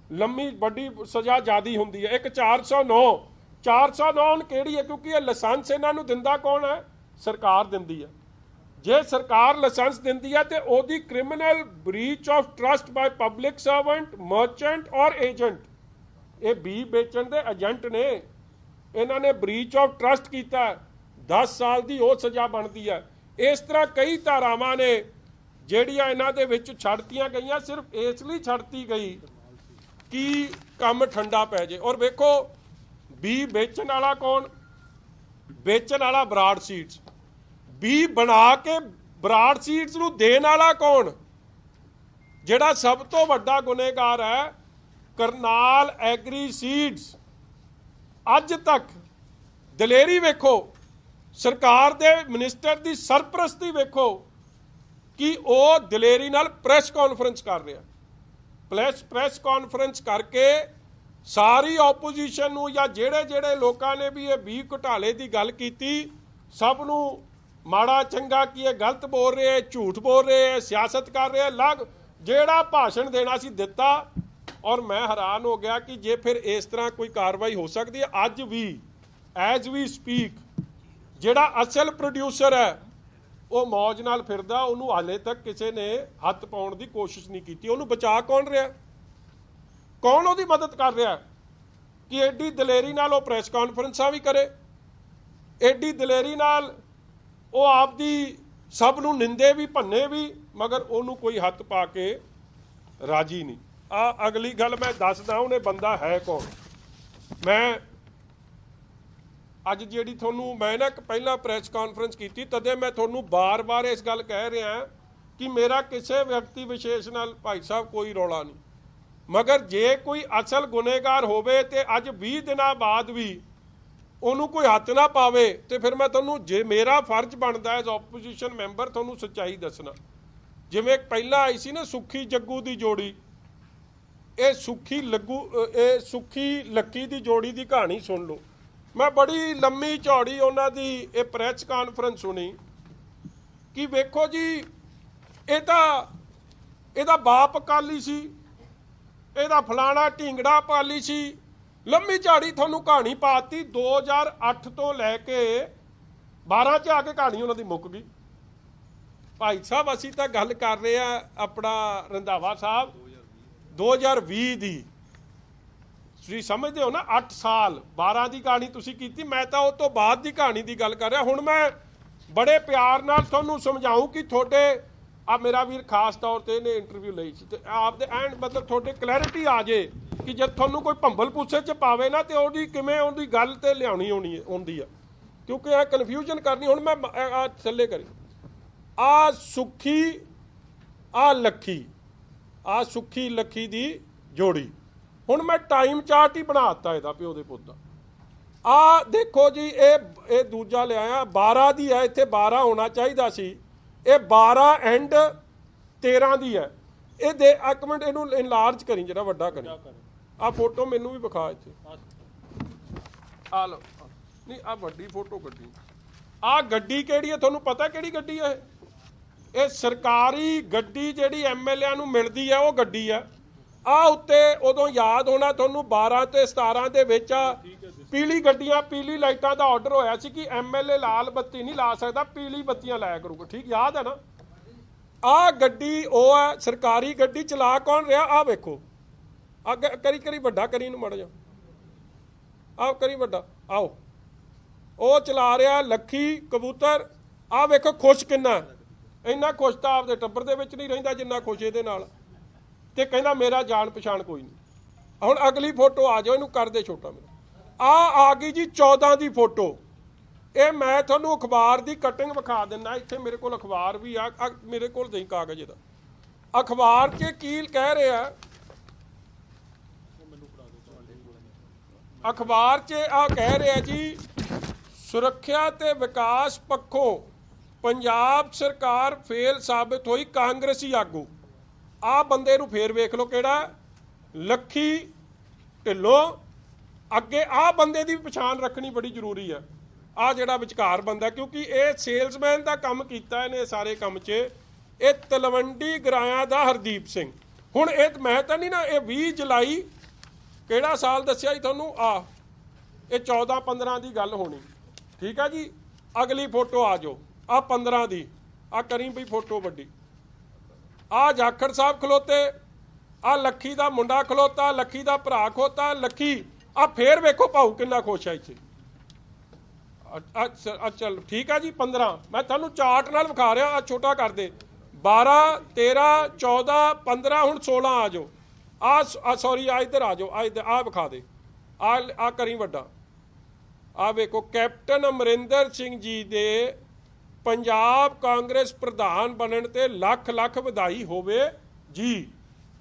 लम्मी वड्डी सज़ा ज़्यादा होंदी है। एक 409 ਹੁਣ ਕਿਹੜੀ है? क्योंकि ये लाइसेंस इन्हों दिंदा कौन है? सरकार दिंदी है। जे सरकार लाइसेंस दिंदी है तो ओदी criminal breach of trust by public servant, merchant और एजेंट, ये बी बेचण दे एजेंट ने, इन्होंने ब्रीच ऑफ ट्रस्ट किया, 10 साल की वो सज़ा बनती है। इस तरह कई धारावां ने ਜਿਹੜੀਆਂ ਇਹਨਾਂ ਦੇ ਵਿੱਚ ਛੱਡਤੀਆਂ ਗਈਆਂ, सिर्फ इसलिए ਛੱਡਤੀ गई कि ਕੰਮ ठंडा पै जाए। और वेखो बी बेचण वाला कौन? बेचण वाला बराड़ सीड्स। बी बना के बराड़ सीड्स नूं देण वाला कौन? जिहड़ा सब तो वड्डा गुनेगार है, करनाल एग्री सीड्स। अज तक दलेरी वेखो, सरकार दे मिनिस्टर दी सरप्रस्ती वेखो कि वह दलेरी नाल प्रेस कॉन्फ्रेंस कर रहा। प्रेस कॉन्फ्रेंस करके सारी ओपोजिशन नूं या जेड़े जेड़े लोगों ने भी ये 20 घोटाले की गल की, सब नूं माड़ा चंगा कि ये गलत बोल रहे, झूठ बोल रहे, सियासत कर रहे, लग जेड़ा भाषण देना सी दिता। और मैं हैरान हो गया कि जे फिर इस तरह कोई कार्रवाई हो सकती है। अज भी एज वी स्पीक जेड़ा असल प्रोड्यूसर है वो मौज नाल फिरदा, उन्होंने हाले तक किसी ने हथ पाउण की कोशिश नहीं की। उन्होंने बचा कौन रहा? कौन उसकी मदद कर रहा कि एडी दलेरी नाल वो प्रेस कॉन्फ्रेंसा भी करे, एडी दलेरी नाल वो आपदी सब नूं निंदे भी, भन्ने भी, मगर उन्होंने कोई हथ पा के राजी नहीं। अगली गल मैं दसदा, उन्हें बंदा है कौन। मैं अज जी थोनू मैं ना पहला प्रेस कॉन्फ्रेंस की, तदे मैं थोनू बार बार इस गल कह रहा कि मेरा किसी व्यक्ति विशेष नाल भाई साहब कोई रौला नहीं, मगर जे कोई असल गुनेगार होवे ते अज 20 दिनों बाद भी उन्होंने कोई हथ ना पावे, तो फिर मैं थोनू जे मेरा फर्ज बनता एज ओपोजिशन मैंबर थोनू सच्चाई दसना। जिवें पहला आई सी ना सुखी जग्गू की जोड़ी, ये सुखी लक्की की जोड़ी की कहानी सुन लो। मैं बड़ी लम्मी चौड़ी उन्हां दी ये प्रेस कॉन्फ्रेंस सुनी कि वेखो जी ਇਹਦਾ बाप अकाली सी, ਇਹਦਾ फलाना ढींगड़ा अकाली सी, लम्मी झाड़ी थोनू कहानी पाती। 2008 तो लैके 12 च आके कहानी उन्होंने मुक गई। भाई साहब असीं तां गल कर रहे हैं अपना रंधावा साहब 2020 की, तुसीं समझदे हो ना, 8 साल 12 की कहानी तुसीं कीती, मैं तो उस तो बाद की कहानी की गल कर रहा। हुण मैं बड़े प्यार नाल तुहानूं समझाऊं कि थोड़े आ मेरा वीर खास तौर पर इन्हें इंटरव्यू लई सी, आपदे एंड मतलब थोड़े क्लैरिटी आ जाए कि जब तुहानूं कोई भंबल पूछे च पावे ना तो उहदी किवें उहदी गल ते लियाउणी होंदी है, क्योंकि यह कन्फ्यूजन करनी। हुण मैं थल्ले करी आ सुखी आ लखी, आ सुखी लखी दी जोड़ी। हुण मैं टाइम चार्ट ही बनाता इहदा प्यो दे पुत्त दा। आ देखो जी ये दूजा लिया 12 दी है, इत्थे 12 होना चाहिए सी, ये 12 एंड 13 दी है। ये दे एक मिनट इनू इनलार्ज करी, जरा वड्डा करी। आ फोटो मैनू भी विखा इत्थे, आ लो नहीं आ वड्डी फोटो कड्डी। आ गड्डी किहड़ी है तुहानूं पता किहड़ी गड्डी है? ये सरकारी गड्डी जिहड़ी MLA नूं मिलदी है वो गड्डी है। आ उत्ते उदों याद होना तुहानूं 12 ते 17 दे विच पीली गड्डियां पीली लाइटां दा ऑर्डर होया सी कि MLA लाल बत्ती नहीं ला सकदा, पीली बत्तियां लाया करूगा। ठीक याद है ना? आ गड्डी वो है सरकारी गड्डी। चला कौन रहा? आ वेखो, अगे करी करी वड्डा करी नूं मड़ जा, आओ करी वड्डा, आओ वो चला रहा लखी कबूतर। आ वेखो खुश किन्ना, इन्ना खुश तो आपदे टब्बर दे विच नहीं रहिंदा जिन्ना खुश इहदे नाल, ते कहंदा मेरा जान पछाण कोई नहीं। हुण अगली फोटो आ जाओ, इनू कर दे छोटा मेरा। आ गई जी 14 की फोटो। ये मैं तुहानूं अखबार की कटिंग विखा दिना, इत्थे मेरे कोल अखबार भी आ, मेरे कोल नहीं कागज़ इहदा। अखबार च की कह रहे हैं, अखबार च आ कह रहे हैं जी सुरक्षा ते विकास पक्षों पंजाब सरकार फेल साबित हुई, कांग्रेसी आगू। आ बंदे नूं फेर वेख लो किहड़ा, लखी ढिल्लों। अगे आ बंदे की पछाण रखनी बड़ी जरूरी है, आ जिहड़ा विचकार बंदा, क्योंकि ये सेल्समैन का काम किया इन्हें सारे काम च। ये तलवंडी गराया दा हरदीप सिंह। हुण ये मैं तो नहीं ना, ये 20 जुलाई ਕਿਹੜਾ ਸਾਲ ਦੱਸਿਆ ਜੀ ਤੁਹਾਨੂੰ? ਇਹ 14-15 ਦੀ ਗੱਲ ਹੋਣੀ, ਠੀਕ ਹੈ ਜੀ। ਅਗਲੀ ਫੋਟੋ ਆ ਜਾਓ, 15 ਦੀ, ਕਰੀ ਬਈ ਫੋਟੋ ਵੱਡੀ। ਜਾਖੜ ਸਾਹਿਬ ਖਲੋਤੇ, ਲੱਖੀ ਦਾ ਮੁੰਡਾ ਖਲੋਤਾ, ਲੱਖੀ ਦਾ ਭਰਾ ਖਲੋਤਾ, ਲੱਖੀ ਫੇਰ ਵੇਖੋ ਭਾਊ ਕਿੰਨਾ ਖੁਸ਼ ਹੈ ਇੱਥੇ। ਚਲ ਠੀਕ ਹੈ ਜੀ। 15 ਮੈਂ ਤੁਹਾਨੂੰ ਚਾਰਟ ਨਾਲ ਵਿਖਾ ਰਿਹਾ, ਛੋਟਾ ਕਰ ਦੇ। 12 13 14 15 ਹੁਣ 16 ਆ ਜਾਓ। ਸੌਰੀ ਇੱਧਰ ਆ ਜਾਓ, ਇੱਧਰ ਵਿਖਾ ਦੇ। ਕਰੀ ਵੱਡਾ। ਵੇਖੋ ਕੈਪਟਨ ਅਮਰਿੰਦਰ ਸਿੰਘ ਜੀ ਦੇ ਪੰਜਾਬ ਕਾਂਗਰਸ ਪ੍ਰਧਾਨ ਬਣਨ ਤੇ ਲੱਖ ਲੱਖ ਵਧਾਈ ਹੋਵੇ ਜੀ।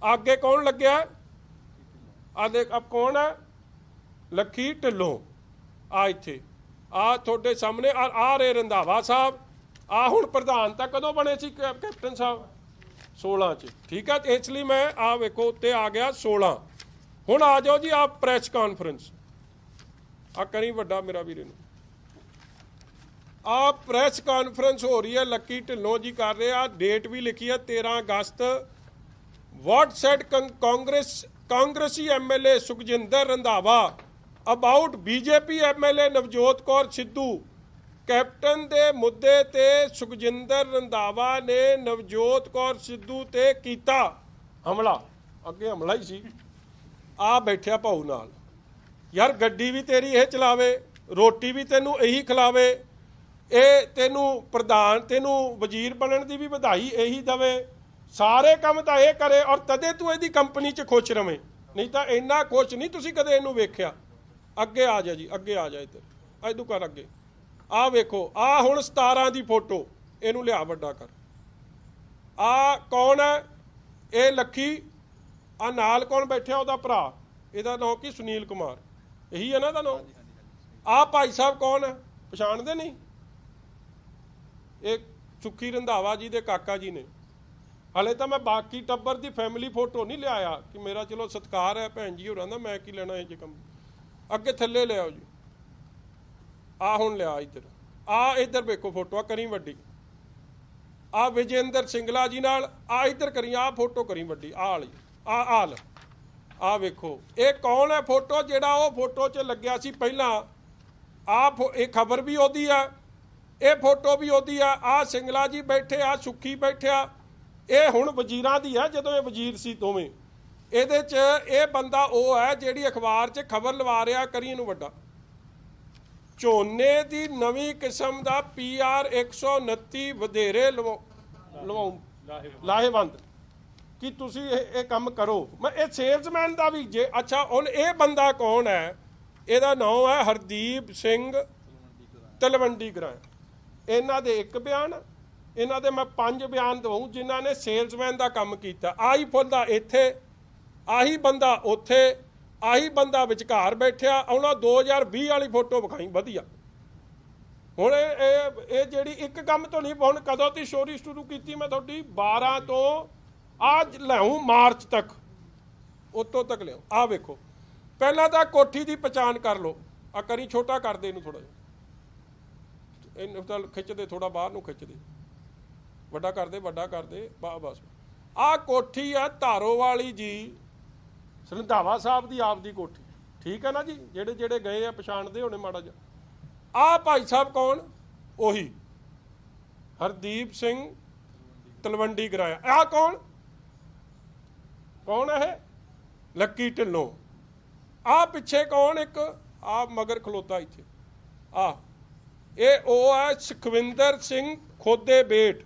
ਅੱਗੇ ਕੌਣ ਲੱਗਿਆ? ਦੇਖ ਕੌਣ ਹੈ? ਲੱਖੀ ਢਿੱਲੋਂ। ਇੱਥੇ ਤੁਹਾਡੇ ਸਾਹਮਣੇ ਰਹੇ ਰੰਧਾਵਾ ਸਾਹਿਬ। ਹੁਣ ਪ੍ਰਧਾਨ ਤਾਂ ਕਦੋਂ ਬਣੇ ਸੀ ਕੈਪਟਨ ਸਾਹਿਬ? 16 ਚ, ਠੀਕ ਹੈ। ਇਸ ਲਈ ਮੈਂ ਵੇਖੋ ਉੱਤੇ ਆ ਗਿਆ 16। ਹੁਣ ਆ ਜਾਓ ਜੀ ਪ੍ਰੈਸ ਕਾਨਫਰੰਸ। ਕਰੀ ਵੱਡਾ ਮੇਰਾ ਵੀਰੇ ਨੂੰ। ਪ੍ਰੈਸ ਕਾਨਫਰੰਸ ਹੋ ਰਹੀ ਹੈ, ਲੱਕੀ ਢਿੱਲੋਂ ਜੀ ਕਰ ਰਹੇ ਆ। ਡੇਟ ਵੀ ਲਿਖੀ ਹੈ 13 ਅਗਸਤ। ਵਾਟ ਸੈਡ ਕਾਂਗਰਸੀ MLA Sukhjinder Randhawa about BJP MLA Navjot Kaur Sidhu. Captain ਦੇ ਮੁੱਦੇ ਤੇ ਸੁਖਜਿੰਦਰ ਰੰਧਾਵਾ ਨੇ ਨਵਜੋਤ ਕੌਰ ਸਿੱਧੂ ਤੇ ਕੀਤਾ ਹਮਲਾ। ਅੱਗੇ ਹਮਲਾ ਹੀ ਸੀ। ਬੈਠਿਆ ਭਾਊ ਨਾਲ। ਯਾਰ ਗੱਡੀ ਵੀ ਤੇਰੀ ਇਹ ਚਲਾਵੇ, ਰੋਟੀ ਵੀ ਤੈਨੂੰ ਇਹੀ ਖਿਲਾਵੇ, ਇਹ ਤੈਨੂੰ ਪ੍ਰਧਾਨ, ਤੈਨੂੰ ਵਜ਼ੀਰ ਬਣਨ ਦੀ ਵੀ ਵਧਾਈ ਇਹੀ ਦਵੇ, ਸਾਰੇ ਕੰਮ ਤਾਂ ਇਹ ਕਰੇ, ਔਰ ਤਦੇ ਤੂੰ ਇਹਦੀ ਕੰਪਨੀ 'ਚ ਖੁਸ਼ ਰਵੇਂ। ਨਹੀਂ ਤਾਂ ਇੰਨਾ ਖੁਸ਼ ਨਹੀਂ ਤੁਸੀਂ ਕਦੇ ਇਹਨੂੰ ਵੇਖਿਆ। ਅੱਗੇ ਆ ਜਾ ਜੀ, ਅੱਗੇ ਆ ਜਾ ਇੱਧਰ, ਇਦੋਂ ਕਰ ਅੱਗੇ। ਵੇਖੋ ਹੁਣ 17 ਦੀ ਫੋਟੋ, ਇਹਨੂੰ ਲਿਆ ਵੱਡਾ ਕਰ। ਕੌਣ ਹੈ? ਇਹ ਲੱਖੀ। ਨਾਲ ਕੌਣ ਬੈਠਿਆ? ਉਹਦਾ ਭਰਾ। ਇਹਦਾ ਨਾਂ ਕੀ? ਸੁਨੀਲ ਕੁਮਾਰ। ਇਹੀ ਹੈ ਨਾ ਇਹਦਾ ਨਾਂ? ਭਾਈ ਸਾਹਿਬ ਕੌਣ ਹੈ? ਪਛਾਣਦੇ ਨਹੀਂ? ਇਹ ਸੁੱਖੀ ਰੰਧਾਵਾ ਜੀ ਦੇ ਕਾਕਾ ਜੀ ਨੇ। ਹਲੇ ਤਾਂ ਮੈਂ ਬਾਕੀ ਟੱਬਰ ਦੀ ਫੈਮਿਲੀ ਫੋਟੋ ਨਹੀਂ ਲਿਆਇਆ ਕਿ ਮੇਰਾ ਚਲੋ ਸਤਿਕਾਰ ਹੈ ਭੈਣ ਜੀ ਹੋਰਾਂ ਦਾ, ਮੈਂ ਕੀ ਲੈਣਾ ਇਹ ਜੇ ਕੰਮ। ਅੱਗੇ ਥੱਲੇ ਲਿਆਓ ਜੀ। ਹੁਣ ਲਿਆ ਇੱਧਰ। ਇੱਧਰ ਵੇਖੋ ਫੋਟੋ। ਕਰੀ ਵੱਡੀ। ਵਿਜੇਂਦਰ ਸਿੰਗਲਾ ਜੀ ਨਾਲ। ਇੱਧਰ ਕਰੀ। ਫੋਟੋ ਕਰੀ ਵੱਡੀ। ਵਾਲੀ। ਵੇਖੋ ਇਹ ਕੌਣ ਹੈ? ਫੋਟੋ ਜਿਹੜਾ ਉਹ ਫੋਟੋ 'ਚ ਲੱਗਿਆ ਸੀ ਪਹਿਲਾਂ। ਇਹ ਖਬਰ ਵੀ ਉਹਦੀ ਆ, ਇਹ ਫੋਟੋ ਵੀ ਉਹਦੀ ਆ। ਸਿੰਗਲਾ ਜੀ ਬੈਠੇ, ਸੁੱਖੀ ਬੈਠਿਆ। ਇਹ ਹੁਣ ਵਜ਼ੀਰਾਂ ਦੀ ਹੈ, ਜਦੋਂ ਇਹ ਵਜ਼ੀਰ ਸੀ ਦੋਵੇਂ। ਇਹਦੇ 'ਚ ਇਹ ਬੰਦਾ ਉਹ ਹੈ ਜਿਹੜੀ ਅਖਬਾਰ 'ਚ ਖਬਰ ਲਵਾ ਰਿਹਾ। ਕਰੀ ਇਹਨੂੰ ਵੱਡਾ। ਝੋਨੇ ਦੀ ਨਵੀਂ ਕਿਸਮ ਦਾ PR 129 ਵਧੇਰੇ ਲਾਹੇਵੰਦ ਕਿ ਤੁਸੀਂ ਇਹ ਕੰਮ ਕਰੋ। ਮੈਂ ਇਹ ਸੇਲਸਮੈਨ ਦਾ ਵੀ ਜੇ ਅੱਛਾ। ਹੁਣ ਇਹ ਬੰਦਾ ਕੌਣ ਹੈ? ਇਹਦਾ ਨਾਮ ਹੈ ਹਰਦੀਪ ਸਿੰਘ ਤਲਵੰਡੀ ਗਰਾਂ। ਇਹਨਾਂ ਦੇ ਇੱਕ ਬਿਆਨ, ਇਹਨਾਂ ਦੇ ਮੈਂ 5 ਬਿਆਨ ਦਵਾਂ ਜਿਨ੍ਹਾਂ ਨੇ ਸੇਲਸਮੈਨ ਦਾ ਕੰਮ ਕੀਤਾ। ਬੰਦਾ ਇੱਥੇ, ਆਹੀ ਬੰਦਾ ਉੱਥੇ, ਆਹੀ ਬੰਦਾ ਵਿਚਕਾਰ ਬੈਠਿਆ। ਉਹਨਾਂ 2020 ਵਾਲੀ ਫੋਟੋ ਵਿਖਾਈ ਵਧੀਆ। ਹੁਣ ਇਹ ਜਿਹੜੀ ਇੱਕ ਕੰਮ ਤੋਂ ਨਹੀਂ, ਹੁਣ ਕਦੋਂ ਦੀ ਸਟੋਰੀ ਸ਼ੁਰੂ ਕੀਤੀ ਮੈਂ ਤੁਹਾਡੀ? 12 ਤੋਂ ਲਿਆਉਂ ਮਾਰਚ ਤੱਕ, ਉਤੋਂ ਤੱਕ ਲਿਆਉਂ। ਵੇਖੋ ਪਹਿਲਾਂ ਤਾਂ ਕੋਠੀ ਦੀ ਪਛਾਣ ਕਰ ਲਓ। ਕਰੀ ਛੋਟਾ ਕਰ ਦੇ ਇਹਨੂੰ ਥੋੜਾ ਜਿਹਾ, ਇਹਨੂੰ ਤਾਂ ਖਿੱਚ ਦੇ, ਥੋੜਾ ਬਾਹਰ ਨੂੰ ਖਿੱਚ ਦੇ, ਵੱਡਾ ਕਰ ਦੇ, ਵੱਡਾ ਕਰ ਦੇ। ਬਸ ਕੋਠੀ ਆ ਧਾਰੋ ਵਾਲੀ ਜੀ, ਰੰਧਾਵਾ ਸਾਹਿਬ ਦੀ ਆਪ ਦੀ ਕੋਠੀ। ਠੀਕ ਹੈ ਨਾ ਜੀ? ਜਿਹੜੇ ਜਿਹੜੇ ਗਏ ਆ ਪਛਾਣਦੇ ਹੋਣੇ ਮਾੜਾ ਜਿਹਾ। ਭਾਈ ਸਾਹਿਬ ਕੌਣ? ਉਹੀ ਹਰਦੀਪ ਸਿੰਘ ਤਲਵੰਡੀ ਗਰਾਇਆ। ਕੌਣ ਹੈ? ਲੱਕੀ ਢਿੱਲੋਂ। ਪਿੱਛੇ ਕੌਣ? ਇੱਕ ਮਗਰ ਖਲੋਤਾ ਇੱਥੇ। ਇਹ ਉਹ ਹੈ ਸੁਖਵਿੰਦਰ ਸਿੰਘ ਖੋਦੇ ਬੇਟ।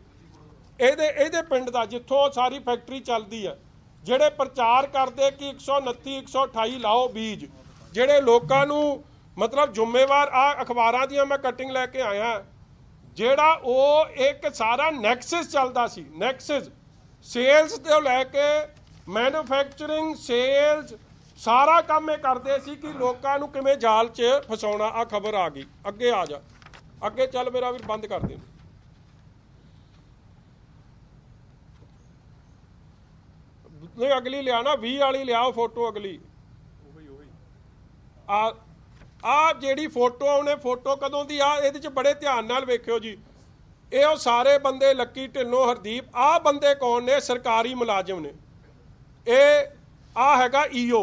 ਇਹਦੇ ਪਿੰਡ ਦਾ, ਜਿੱਥੋਂ ਸਾਰੀ ਫੈਕਟਰੀ ਚੱਲਦੀ ਹੈ। ਜਿਹੜੇ ਪ੍ਰਚਾਰ ਕਰਦੇ ਕਿ 129 128 ਲਾਓ ਬੀਜ, ਜਿਹੜੇ ਲੋਕਾਂ ਨੂੰ ਮਤਲਬ ਜ਼ਿੰਮੇਵਾਰ। ਅਖਬਾਰਾਂ ਦੀਆਂ ਮੈਂ ਕਟਿੰਗ ਲੈ ਕੇ ਆਇਆ। ਜਿਹੜਾ ਉਹ ਇੱਕ ਸਾਰਾ ਨੈਕਸਸ ਚੱਲਦਾ ਸੀ, ਨੈਕਸਸ ਸੇਲਸ ਤੋਂ ਲੈ ਕੇ ਮੈਨੂਫੈਕਚਰਿੰਗ, ਸੇਲਸ, ਸਾਰਾ ਕੰਮ ਇਹ ਕਰਦੇ ਸੀ ਕਿ ਲੋਕਾਂ ਨੂੰ ਕਿਵੇਂ ਜਾਲ 'ਚ ਫਸਾਉਣਾ। ਖਬਰ ਆ ਗਈ। ਅੱਗੇ ਆ ਜਾ, ਅੱਗੇ ਚੱਲ ਮੇਰਾ ਵੀਰ, ਬੰਦ ਕਰ ਦੇ। ਨਹੀਂ ਅਗਲੀ ਲਿਆ ਨਾ, 20 ਵਾਲੀ ਲਿਆਓ ਫੋਟੋ ਅਗਲੀ। ਜਿਹੜੀ ਫੋਟੋ ਉਹਨੇ, ਫੋਟੋ ਕਦੋਂ ਦੀ ਇਹਦੇ 'ਚ ਬੜੇ ਧਿਆਨ ਨਾਲ ਵੇਖਿਓ ਜੀ। ਇਹ ਉਹ ਸਾਰੇ ਬੰਦੇ, ਲੱਕੀ ਢਿੱਲੋਂ, ਹਰਦੀਪ। ਬੰਦੇ ਕੌਣ ਨੇ? ਸਰਕਾਰੀ ਮੁਲਾਜ਼ਮ ਨੇ। ਇਹ ਹੈਗਾ EO।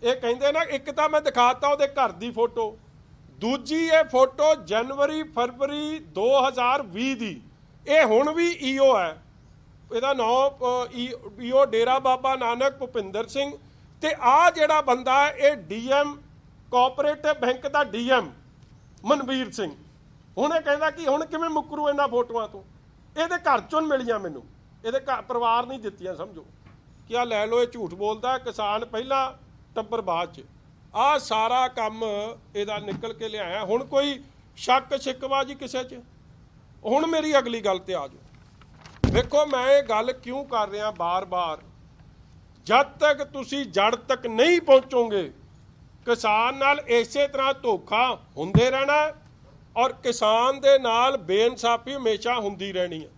ਇਹ ਕਹਿੰਦੇ ਨਾ, ਇੱਕ ਤਾਂ ਮੈਂ ਦਿਖਾਤਾ ਉਹਦੇ ਘਰ ਦੀ ਫੋਟੋ, ਦੂਜੀ ਇਹ ਫੋਟੋ ਜਨਵਰੀ ਫਰਵਰੀ 2020 ਦੀ। ਇਹ ਹੁਣ ਵੀ ਈਓ ਹੈ, ਇਹਦਾ ਨਾਮ ਈਓ ਡੇਰਾ ਬਾਬਾ ਨਾਨਕ ਭੁਪਿੰਦਰ ਸਿੰਘ। ਤੇ ਆਹ ਜਿਹੜਾ ਬੰਦਾ ਹੈ ਇਹ ਡੀਐਮ ਕੋਆਪਰੇਟਿਵ ਬੈਂਕ ਦਾ ਡੀਐਮ ਮਨਵੀਰ ਸਿੰਘ। ਹੁਣ ਇਹ ਕਹਿੰਦਾ ਕਿ ਹੁਣ ਕਿਵੇਂ ਮੁੱਕਰੂ ਇਹਨਾਂ ਫੋਟੋਆਂ ਤੋਂ। ਇਹਦੇ ਘਰ ਚੋਂ ਮਿਲੀਆਂ ਮੈਨੂੰ, ਇਹਦੇ ਘਰ ਪਰਿਵਾਰ ਨਹੀਂ ਦਿੱਤੀਆਂ। ਸਮਝੋ ਕਿ ਆਹ ਲੈ ਲਓ, ਇਹ ਝੂਠ ਬੋਲਦਾ, ਕਿਸਾਨ ਪਹਿਲਾਂ ਟੱਬਰ ਬਾਅਦ 'ਚ। ਆਹ ਸਾਰਾ ਕੰਮ ਇਹਦਾ ਨਿਕਲ ਕੇ ਲਿਆਇਆ। ਹੁਣ ਕੋਈ ਸ਼ੱਕ ਸ਼ਿਕਵਾ ਜੀ ਕਿਸੇ 'ਚ। ਹੁਣ ਮੇਰੀ ਅਗਲੀ ਗੱਲ ਤੇ ਆ ਜਾਓ। ਵੇਖੋ ਮੈਂ ਇਹ ਗੱਲ ਕਿਉਂ ਕਰ ਰਿਹਾ ਬਾਰ-ਬਾਰ, ਜਦ ਤੱਕ ਤੁਸੀਂ ਜੜ ਤੱਕ ਨਹੀਂ ਪਹੁੰਚੋਗੇ ਕਿਸਾਨ ਨਾਲ ਇਸੇ ਤਰ੍ਹਾਂ ਧੋਖਾ ਹੁੰਦੇ ਰਹਿਣਾ ਔਰ ਕਿਸਾਨ ਦੇ ਨਾਲ ਬੇਇਨਸਾਫੀ ਹਮੇਸ਼ਾ ਹੁੰਦੀ ਰਹਿਣੀ ਹੈ।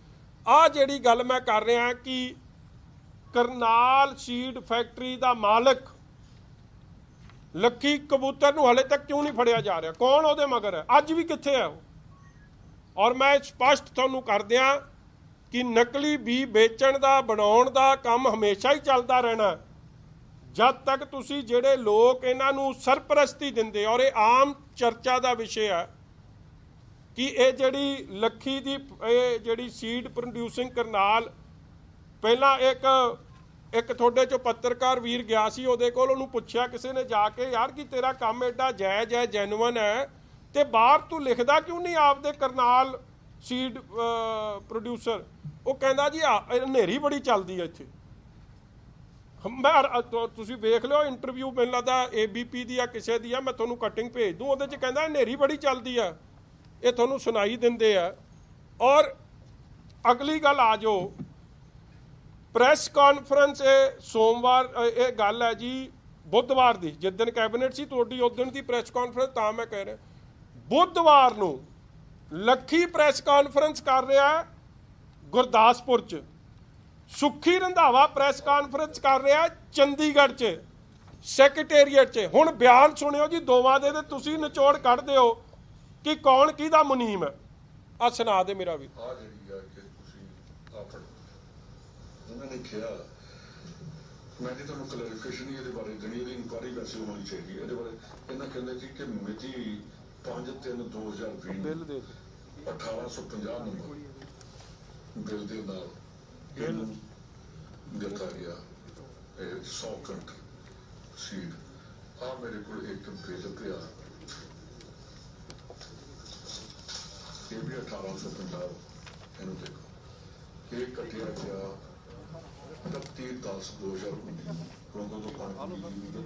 ਆਹ ਜਿਹੜੀ ਗੱਲ ਮੈਂ ਕਰ ਰਿਹਾ ਕਿ ਕਰਨਾਲ ਸੀਡ ਫੈਕਟਰੀ ਦਾ ਮਾਲਕ ਲੱਖੀ ਕਬੂਤਰ ਨੂੰ ਹਲੇ ਤੱਕ ਕਿਉਂ ਨਹੀਂ ਫੜਿਆ ਜਾ ਰਿਹਾ? ਕੌਣ ਉਹਦੇ ਮਗਰ ਹੈ? ਅੱਜ ਵੀ ਕਿੱਥੇ ਹੈ ਉਹ? ਔਰ ਮੈਂ ਸਪਸ਼ਟ ਤੁਹਾਨੂੰ ਕਰ ਦਿਆਂ ਕਿ ਨਕਲੀ ਬੀ ਵੇਚਣ ਦਾ ਬਣਾਉਣ ਦਾ ਕੰਮ ਹਮੇਸ਼ਾ ਹੀ ਚੱਲਦਾ ਰਹਿਣਾ ਜਦ ਤੱਕ ਤੁਸੀਂ ਜਿਹੜੇ ਲੋਕ ਇਹਨਾਂ ਨੂੰ ਸਰਪ੍ਰਸਤੀ ਦਿੰਦੇ। ਔਰ ਇਹ ਆਮ ਚਰਚਾ ਦਾ ਵਿਸ਼ੇ ਹੈ ਕਿ ਇਹ ਜਿਹੜੀ ਲੱਖੀ ਦੀ ਇਹ ਜਿਹੜੀ ਸੀਡ ਪ੍ਰੋਡਿਊਸਿੰਗ ਕਰਨਾਲ, ਪਹਿਲਾਂ ਇੱਕ ਤੁਹਾਡੇ ਚੋਂ ਪੱਤਰਕਾਰ ਵੀਰ ਗਿਆ ਸੀ ਉਹਦੇ ਕੋਲ, ਉਹਨੂੰ ਪੁੱਛਿਆ ਕਿਸੇ ਨੇ ਜਾ ਕੇ, ਯਾਰ ਕਿ ਤੇਰਾ ਕੰਮ ਐਡਾ ਜਾਇਜ਼ ਹੈ, ਜੈਨੂਅਨ ਹੈ, ਤੇ ਬਾਹਰ ਤੂੰ ਲਿਖਦਾ ਕਿਉਂ ਨਹੀਂ ਆਪਦੇ ਕਰਨਾਲ ਸੀਡ ਪ੍ਰੋਡਿਊਸਰ? ਉਹ ਕਹਿੰਦਾ ਜੀ ਹਨੇਰੀ ਬੜੀ ਚੱਲਦੀ ਹੈ ਇੱਥੇ। ਮੈਂ ਤੁਸੀਂ ਵੇਖ ਲਿਓ ਇੰਟਰਵਿਊ, ਮੈਨੂੰ ਲੱਗਦਾ ABP ਦੀ ਆ ਕਿਸੇ ਦੀ ਆ, ਮੈਂ ਤੁਹਾਨੂੰ ਕਟਿੰਗ ਭੇਜ ਦੂੰ, ਉਹਦੇ 'ਚ ਕਹਿੰਦਾ ਹਨੇਰੀ ਬੜੀ ਚੱਲਦੀ ਆ, ਇਹ ਤੁਹਾਨੂੰ ਸੁਣਾਈ ਦਿੰਦੇ ਆ। ਔਰ ਅਗਲੀ ਗੱਲ ਆ ਜਾਓ, ਪ੍ਰੈਸ ਕਾਨਫਰੰਸ ਇਹ ਸੋਮਵਾਰ, ਇਹ ਗੱਲ ਹੈ ਜੀ ਬੁੱਧਵਾਰ ਦੀ, ਜਿਸ ਦਿਨ ਕੈਬਨਿਟ ਸੀ ਤੁਹਾਡੀ ਉਸ ਦਿਨ ਦੀ ਪ੍ਰੈਸ ਕਾਨਫਰੰਸ। ਤਾਂ ਮੈਂ ਕਹਿ ਰਿਹਾ ਬੁੱਧਵਾਰ ਨੂੰ ਲੱਖੀ ਪ੍ਰੈਸ ਕਾਨਫਰੰਸ ਕਰ ਰਿਹਾ ਗੁਰਦਾਸਪੁਰ 'ਚ, ਸੁੱਖੀ ਰੰਧਾਵਾ ਪ੍ਰੈਸ ਕਾਨਫਰੰਸ ਕਰ ਰਿਹਾ ਚੰਡੀਗੜ੍ਹ 'ਚ ਸੈਕਟਰੀਏਟ 'ਚ। ਹੁਣ ਬਿਆਨ ਸੁਣਿਓ ਜੀ ਦੋਵਾਂ ਦੇ, ਤੇ ਤੁਸੀਂ ਨਿਚੋੜ ਕੱਢ ਦਿਓ ਕਿ ਕੌਣ ਕਿਹਦਾ ਮੁਨੀਮ ਹੈ। ਆ ਸੁਣਾ ਦੇ ਮੇਰਾ ਵੀ। ਉਹਨਾਂ ਨੇ ਕਿਹਾ, ਮੈਂ ਜੀ ਤੁਹਾਨੂੰ ਕਲੈਰੀਫਿਕੇਸ਼ਨ ਹੀ ਇਹਦੇ ਬਾਰੇ ਦੇਣੀ, ਇਹਦੀ ਇਨਕੁਆਇਰੀ ਵੈਸੇ ਹੋਣੀ ਚਾਹੀਦੀ ਹੈ ਇਹਦੇ ਬਾਰੇ। ਇਹਨਾਂ ਕਹਿੰਦੇ ਸੀ ਕਿ ਮਿਤੀ 5/3/2020 ਬਿੱਲ ਦੇ 1850 ਨੰਬਰ ਬਿੱਲ ਦੇ ਨਾਲ ਇਹਨੂੰ ਦਿੱਤਾ ਗਿਆ 100 ਕੰਟ ਸੀਡ। ਆ ਮੇਰੇ ਕੋਲ ਇੱਕ ਬਿੱਲ ਪਿਆ, ਇਹ ਵੀ 1850। ਇਹਨੂੰ ਦੇਖੋ, ਇਹ ਕੱਟਿਆ ਗਿਆ 31/10/2019 ਲੋਕਾਂ ਤੋਂ ਕਣਕ ਮਿਲੀ।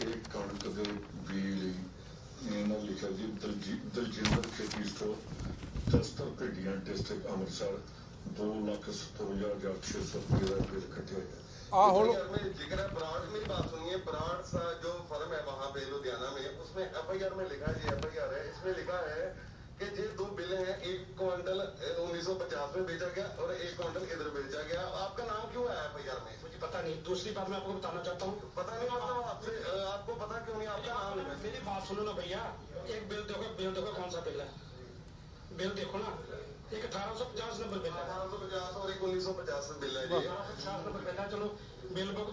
ਇਹ ਕਣਕ ਦੇ ਬੀਜ ਲਈ ਇਹਨਾਂ ਲਿਖਿਆ ਜੀ ਦਲਜਿੰਦਰ ਖੇਤੀ ਸਟੋਰ, ਦਸਤਰ ਭੇਡੀਆਂ ਡਿਸਟ੍ਰਿਕਟ ਅੰਮ੍ਰਿਤਸਰ, 2,70,600 रुपये का बिल कटे। जिक्र है ब्रांड, मेरी बात सुनिए, ब्रांड जो फर्म है वहाँ पे लुधियाना में, उसमें FIR में लिखा है, जी FIR है, इसमें लिखा है कि ये 2 बिल हैं, 1 क्विंटल 1950 में बेचा गया और 1 क्विंटल इधर बेचा गया। आपका नाम क्यों है FIR में? मुझे पता नहीं। दूसरी बात मैं आपको बताना चाहता हूँ, पता नहीं मतलब आपसे, आपको पता क्यों नहीं आपका नाम है? मेरी बात सुनो ना भैया, एक बिल देखो कौन सा बिल है, बिल देखो ना, एक 1850 नंबर बिल है, 1850 और एक 1950 बिल है जी, 1850 नंबर बिल है। चलो बिल बुक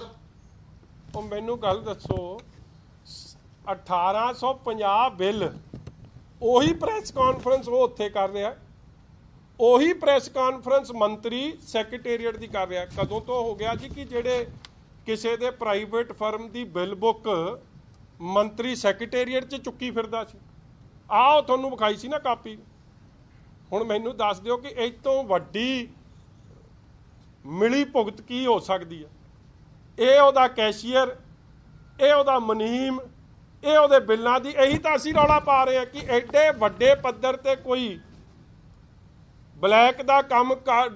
तो मैनू गल दसो, 1850 बिल ਉਹੀ ਪ੍ਰੈਸ ਕਾਨਫਰੰਸ ਉਹ ਉੱਥੇ ਕਰ ਰਿਹਾ, ਉਹੀ ਪ੍ਰੈਸ ਕਾਨਫਰੰਸ ਮੰਤਰੀ ਸੈਕਟਰੀਏਟ ਦੀ ਕਰ ਰਿਹਾ। ਕਦੋਂ ਤੋਂ ਹੋ ਗਿਆ ਜੀ ਕਿ ਜਿਹੜੇ ਕਿਸੇ ਦੇ ਪ੍ਰਾਈਵੇਟ ਫਰਮ ਦੀ ਬਿੱਲ ਬੁੱਕ ਮੰਤਰੀ ਸੈਕਟਰੀਏਟ 'ਚ ਚੁੱਕੀ ਫਿਰਦਾ ਸੀ। ਆਹ ਤੁਹਾਨੂੰ ਵਿਖਾਈ ਸੀ ਨਾ ਕਾਪੀ। ਹੁਣ ਮੈਨੂੰ ਦੱਸ ਦਿਓ ਕਿ ਇਹ ਤੋਂ ਵੱਡੀ ਮਿਲੀ ਭੁਗਤ ਕੀ ਹੋ ਸਕਦੀ ਹੈ? ਇਹ ਉਹਦਾ ਕੈਸ਼ੀਅਰ, ਇਹ ਉਹਦਾ ਮੁਨੀਮ, ਇਹ ਉਹਦੇ ਬਿੱਲਾਂ ਦੀ। ਇਹੀ ਤਾਂ ਅਸੀਂ ਰੌਲਾ ਪਾ ਰਹੇ ਹਾਂ ਕਿ ਐਡੇ ਵੱਡੇ ਪੱਧਰ ਤੇ ਕੋਈ ਬਲੈਕ ਦਾ ਕੰਮ,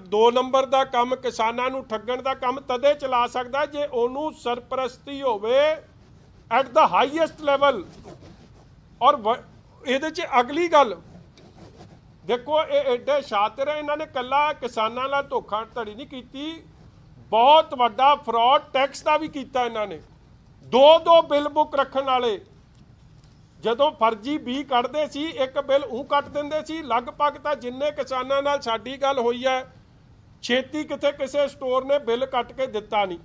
2 ਨੰਬਰ ਦਾ ਕੰਮ, ਕਿਸਾਨਾਂ ਨੂੰ ਠੱਗਣ ਦਾ ਕੰਮ ਤਦੇ ਚਲਾ ਸਕਦਾ ਜੇ ਉਹਨੂੰ ਸਰਪ੍ਰਸਤੀ ਹੋਵੇ ਐਟ ਦਾ ਹਾਈਐਸਟ ਲੈਵਲ। ਔਰ ਇਹਦੇ 'ਚ ਅਗਲੀ ਗੱਲ ਦੇਖੋ, ਇਹ ਐਡੇ ਸ਼ਾਤਰ ਹੈ, ਇਹਨਾਂ ਨੇ ਕੱਲਾ ਕਿਸਾਨਾਂ ਨਾਲ ਧੋਖਾ ਧੜੀ ਨਹੀਂ ਕੀਤੀ, ਬਹੁਤ ਵੱਡਾ ਫਰਾਡ ਟੈਕਸ ਦਾ ਵੀ ਕੀਤਾ ਇਹਨਾਂ ਨੇ। 2 ਬਿੱਲ ਬੁੱਕ ਰੱਖਣ ਵਾਲੇ ਜਦੋਂ ਫਰਜ਼ੀ ਬੀ ਕੱਢਦੇ ਸੀ, ਇੱਕ ਬਿੱਲ ਉਹ ਕੱਟ ਦਿੰਦੇ ਸੀ। ਲਗਭਗ ਤਾਂ ਜਿੰਨੇ ਕਿਸਾਨਾਂ ਨਾਲ ਸਾਡੀ ਗੱਲ ਹੋਈ ਹੈ, ਛੇਤੀ ਕਿਤੇ ਕਿਸੇ ਸਟੋਰ ਨੇ ਬਿੱਲ ਕੱਟ ਕੇ ਦਿੱਤਾ ਨਹੀਂ।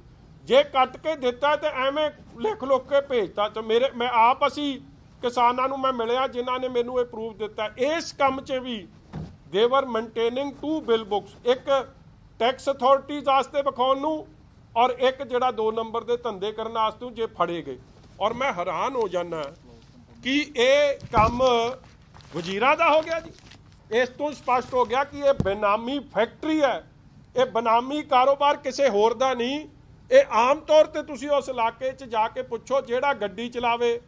ਜੇ ਕੱਟ ਕੇ ਦਿੱਤਾ ਤੇ ਐਵੇਂ ਲਿਖ ਲੁੱਕ ਕੇ ਭੇਜਤਾ। ਤੇ ਮੈਂ ਆਪ ਅਸੀਂ ਕਿਸਾਨਾਂ ਨੂੰ ਮੈਂ ਮਿਲਿਆ ਜਿਨ੍ਹਾਂ ਨੇ ਮੈਨੂੰ ਇਹ ਪ੍ਰੂਫ ਦਿੱਤਾ। ਇਸ ਕੰਮ 'ਚ ਵੀ ਦੇ ਵਰ ਮੇਨਟੇਨਿੰਗ 2 ਬਿਲ ਬੁੱਕਸ, ਇੱਕ ਟੈਕਸ ਅਥਾਰਟੀਜ਼ ਵਾਸਤੇ ਵਿਖਾਉਣ ਨੂੰ ਔਰ ਇੱਕ ਜਿਹੜਾ 2 ਨੰਬਰ ਦੇ ਧੰਦੇ ਕਰਨ ਵਾਸਤੇ ਜੇ ਫੜੇ ਗਏ। ਔਰ ਮੈਂ ਹੈਰਾਨ ਹੋ ਜਾਂਦਾ ਕਿ ਇਹ ਕੰਮ ਵਜ਼ੀਰਾਂ ਦਾ ਹੋ ਗਿਆ ਜੀ। ਇਸ ਤੋਂ ਸਪਸ਼ਟ ਹੋ ਗਿਆ ਕਿ ਇਹ ਬੇਨਾਮੀ ਫੈਕਟਰੀ ਹੈ, ਇਹ ਬੇਨਾਮੀ ਕਾਰੋਬਾਰ ਕਿਸੇ ਹੋਰ ਦਾ ਨਹੀਂ। ਇਹ ਆਮ ਤੌਰ ਤੇ ਤੁਸੀਂ ਉਸ ਇਲਾਕੇ 'ਚ ਜਾ ਕੇ ਪੁੱਛੋ, ਜਿਹੜਾ ਗੱਡੀ ਚਲਾਵੇ,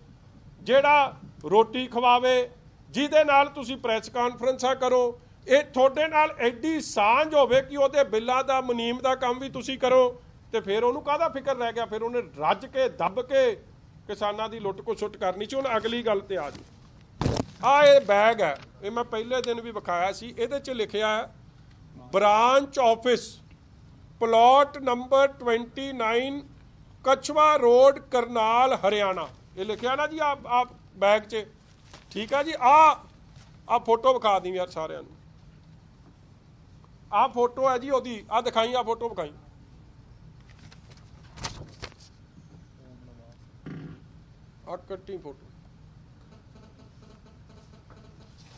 ਜਿਹੜਾ ਰੋਟੀ ਖਵਾਵੇ, ਜਿਹਦੇ ਨਾਲ ਤੁਸੀਂ ਪ੍ਰੈਸ ਕਾਨਫਰੰਸਾਂ ਕਰੋ, ਇਹ ਤੁਹਾਡੇ ਨਾਲ ਐਡੀ ਸਾਂਝ ਹੋਵੇ ਕਿ ਉਹਦੇ ਬਿੱਲਾਂ ਦਾ ਮੁਨੀਮ ਦਾ ਕੰਮ ਵੀ ਤੁਸੀਂ ਕਰੋ, ਤੇ ਫਿਰ ਉਹਨੂੰ ਕਾਹਦਾ ਫਿਕਰ ਰਹਿ ਗਿਆ? ਫਿਰ ਉਹਨੇ ਰੱਜ ਕੇ ਦੱਬ ਕੇ ਕਿਸਾਨਾਂ ਦੀ ਲੁੱਟ ਖਸੁੱਟ ਕਰਨੀ ਸੀ। ਹੁਣ ਅਗਲੀ ਗੱਲ ਤੇ ਆ ਜੀ, ਇਹ ਬੈਗ ਹੈ, ਇਹ ਮੈਂ ਪਹਿਲੇ ਦਿਨ ਵੀ ਵਿਖਾਇਆ ਸੀ। ਇਹਦੇ 'ਚ ਲਿਖਿਆ ਹੈ branch office plot number 29 Kachhwa road Karnal Haryana. ਇਹ ਲਿਖਿਆ ਨਾ ਜੀ ਆ ਬੈਗ 'ਚ, ਠੀਕ ਹੈ ਜੀ। ਆ ਫੋਟੋ ਵਿਖਾ ਦੀ ਯਾਰ ਸਾਰਿਆਂ ਨੂੰ, ਆ ਫੋਟੋ ਹੈ ਜੀ ਉਹਦੀ, ਆ ਦਿਖਾਈ, ਆ ਫੋਟੋ ਵਿਖਾਈ, ਆ ਕੱਟੀ ਫੋਟੋ,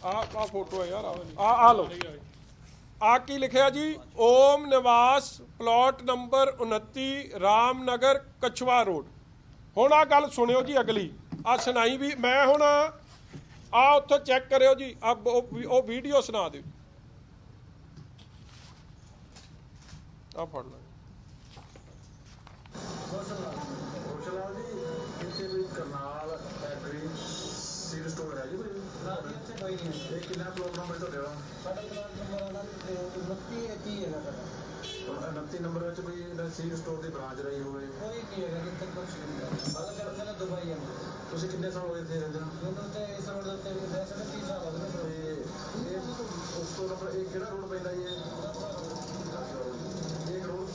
ਆ ਫੋਟੋ ਹੈ ਯਾਰ, ਆ ਲਓ। ਆ ਕੀ ਲਿਖਿਆ ਜੀ? ਓਮ ਨਿਵਾਸ ਪਲਾਟ ਨੰਬਰ 29 ਰਾਮਨਗਰ ਕਛਵਾ ਰੋਡ। ਹੁਣ ਆ ਗੱਲ ਸੁਣਿਓ ਜੀ ਅਗਲੀ, ਆ ਸੁਣਾਈ ਵੀ ਮੈਂ ਹੁਣ, ਆ ਉੱਥੋਂ ਚੈੱਕ ਕਰਿਓ ਜੀ, ਉਹ ਵੀਡੀਓ ਸੁਣਾ ਦਿਓ, ਆ ਫੜ ਲੈ। ਕਰਨਾਲ ਐਗਰੀ ਸੀਡ ਸਟੋਰ ਹੈ ਜੀ ਕੋਈ? ਨਾ ਜੀ ਇੱਥੇ ਕੋਈ ਨਹੀਂ ਹੈ। ਇਹ ਕਿੰਨਾ ਪਲਾਟ ਨੰਬਰ ਤੁਹਾਡੇ ਦਾ? ਸਾਡਾ ਪਲਾਟ ਨੰਬਰ ਆਣਾ 29 30 ਹੈਗਾ ਸਾਡਾ। 29 ਨੰਬਰ ਵਿੱਚ ਕੋਈ ਸੀਡ ਸਟੋਰ ਦੀ ਬ੍ਰਾਂਚ ਰਹੀ ਹੋਵੇ? ਕੋਈ ਨਹੀਂ ਹੈਗਾ ਜਿੱਥੇ ਕੁਝ ਨਹੀਂ ਹੈ। ਗੱਲ ਕਰਦੇ ਨੇ ਦੁਬਈ ਹੈ। ਤੁਸੀਂ ਕਿੰਨੇ ਸਾਲ ਹੋਏ ਇੱਥੇ ਰਹਿੰਦੇ ਨੂੰ? ਮੈਨੂੰ ਤੇ ਇਸ ਰੋਡ ਦੇ ਉੱਤੇ ਵੈਸੇ ਤਾਂ 30 ਸਾਲ ਹੋ ਗਏ। ਇਹ ਉਸ ਤੋਂ ਨੰਬਰ ਇਹ ਕਿਹੜਾ ਰੋਡ ਪੈਂਦਾ ਜੀ? ਇਹ ਰੋਡ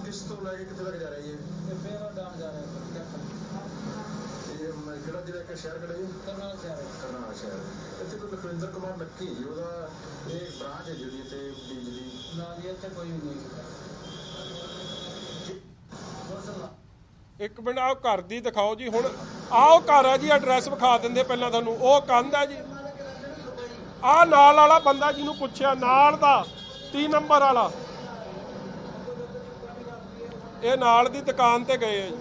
ਕਿਸ ਤੋਂ ਲੈ ਕੇ ਕਿੱਥੇ ਤੱਕ ਜਾ ਰਹੀ ਹੈ? ਇਹ ਫੇਰ ਡਾਮ ਜਾ ਰਿਹਾ ਹੈ। ਕਿਹੜਾ ਜਿਹੜਾ ਇੱਕ ਸ਼ਹਿਰ ਕਿਹੜਾ ਜੀ? ਕਰਨਾਲ ਸ਼ਹਿਰ। ਕਰਨਾਲ ਸ਼ਹਿਰ। ਇੱਥੇ ਕੋਈ ਲਖਵਿੰਦਰ ਕੁਮਾਰ ਨੱਕੀ ਜੀ, ਉਹਦਾ ਇਹ ਬ੍ਰਾਂਚ ਹੈ ਜਿਹੜੀ ਇੱਥੇ ਬਿਜਲੀ? ਨਾ ਜੀ ਇੱਥੇ ਕੋਈ ਵੀ ਨਹੀਂ। ਇੱਕ ਮਿੰਟ, ਆਹ ਘਰ ਦੀ ਦਿਖਾਓ ਜੀ। ਹੁਣ ਆਹ ਘਰ ਹੈ ਜੀ, ਐਡਰੈਸ ਵਿਖਾ ਦਿੰਦੇ ਪਹਿਲਾਂ ਤੁਹਾਨੂੰ। ਉਹ ਕੰਧ ਹੈ ਜੀ, ਆਹ ਨਾਲ ਵਾਲਾ ਬੰਦਾ ਜਿਹਨੂੰ ਪੁੱਛਿਆ, ਨਾਲ ਦਾ 30 ਨੰਬਰ ਵਾਲਾ, ਇਹ ਨਾਲ ਦੀ ਦੁਕਾਨ ਤੇ ਗਏ ਆ ਜੀ।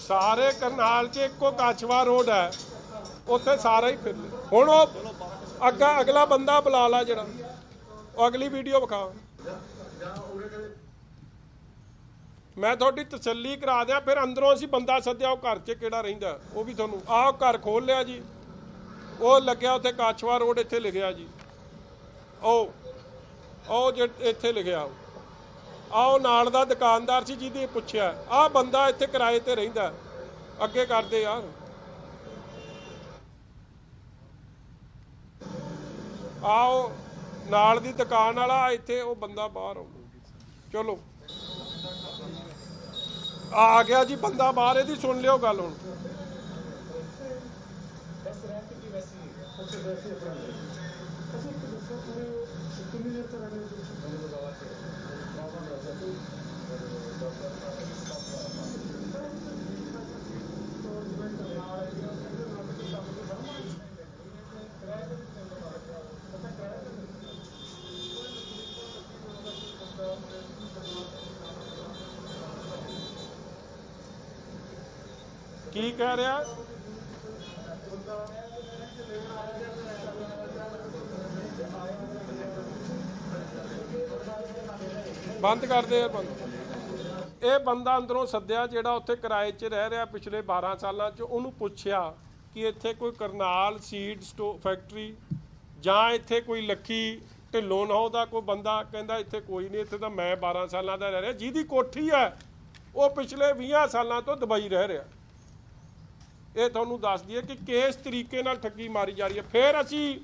ਸਾਰੇ ਕਰਨਾਲ 'ਚ ਇੱਕੋ ਕਾਛਵਾ ਰੋਡ ਹੈ, ਉੱਥੇ ਸਾਰਾ ਹੀ ਫਿਰ ਲੈ। ਹੁਣ ਉਹ ਅਗਲਾ ਬੰਦਾ ਬੁਲਾ ਲਾ ਜਿਹੜਾ, ਉਹ ਅਗਲੀ ਵੀਡੀਓ ਵਿਖਾ। ਮੈਂ ਤੁਹਾਡੀ ਤਸੱਲੀ ਕਰਾ ਦਿਆਂ, ਫਿਰ ਅੰਦਰੋਂ ਅਸੀਂ ਬੰਦਾ ਸੱਦਿਆ, ਉਹ ਘਰ 'ਚ ਕਿਹੜਾ ਰਹਿੰਦਾ ਉਹ ਵੀ ਤੁਹਾਨੂੰ। ਆਹ ਘਰ ਖੋਲ ਲਿਆ ਜੀ, ਉਹ ਲੱਗਿਆ ਉੱਥੇ ਕਾਛਵਾ ਰੋਡ, ਇੱਥੇ ਲਿਖਿਆ ਜੀ, ਉਹ ਜੇ ਇੱਥੇ ਲਿਖਿਆ। ਆਹ ਨਾਲ ਦਾ ਦੁਕਾਨਦਾਰ ਸੀ ਜਿਹਦੀ ਪੁੱਛਿਆ, ਆਹ ਬੰਦਾ ਇੱਥੇ ਕਿਰਾਏ ਤੇ ਰਹਿੰਦਾ। ਅੱਗੇ ਕਰਦੇ ਯਾਰ, ਆਓ ਨਾਲ ਦੀ ਦੁਕਾਨ ਵਾਲਾ, ਇੱਥੇ ਉਹ ਬੰਦਾ ਬਾਹਰ ਆਉਂਦਾ। ਚਲੋ ਆ ਗਿਆ ਜੀ ਬੰਦਾ ਬਾਹਰ, ਇਹਦੀ ਸੁਣ ਲਿਓ ਗੱਲ ਹੁਣ। ਕੀ ਕਹਿ ਰਿਹਾ? ਬੰਦ ਕਰਦੇ ਯਾਰ, ਬੰਦ। ਇਹ ਬੰਦਾ ਅੰਦਰੋਂ ਸੱਦਿਆ ਜਿਹੜਾ ਉੱਥੇ ਕਿਰਾਏ 'ਚ ਰਹਿ ਰਿਹਾ ਪਿਛਲੇ 12 ਸਾਲਾਂ 'ਚ। ਉਹਨੂੰ ਪੁੱਛਿਆ ਕਿ ਇੱਥੇ ਕੋਈ ਕਰਨਾਲ ਸੀਡ ਫੈਕਟਰੀ ਜਾਂ ਇੱਥੇ ਕੋਈ ਲੱਖੀ ਢਿੱਲੋਂ ਨਾਮ ਦਾ ਕੋਈ ਬੰਦਾ? ਕਹਿੰਦਾ ਇੱਥੇ ਕੋਈ ਨਹੀਂ, ਇੱਥੇ ਤਾਂ ਮੈਂ 12 ਸਾਲਾਂ ਦਾ ਰਹਿ ਰਿਹਾ। ਜਿਹਦੀ ਕੋਠੀ ਹੈ ਉਹ ਪਿਛਲੇ 20 ਸਾਲਾਂ ਤੋਂ ਦੁਬਈ ਰਹਿ ਰਿਹਾ। ਇਹ ਤੁਹਾਨੂੰ ਦੱਸ ਦਈਏ ਕਿ ਕਿਸ ਤਰੀਕੇ ਨਾਲ ਠੱਗੀ ਮਾਰੀ ਜਾ ਰਹੀ ਹੈ। ਫਿਰ ਅਸੀਂ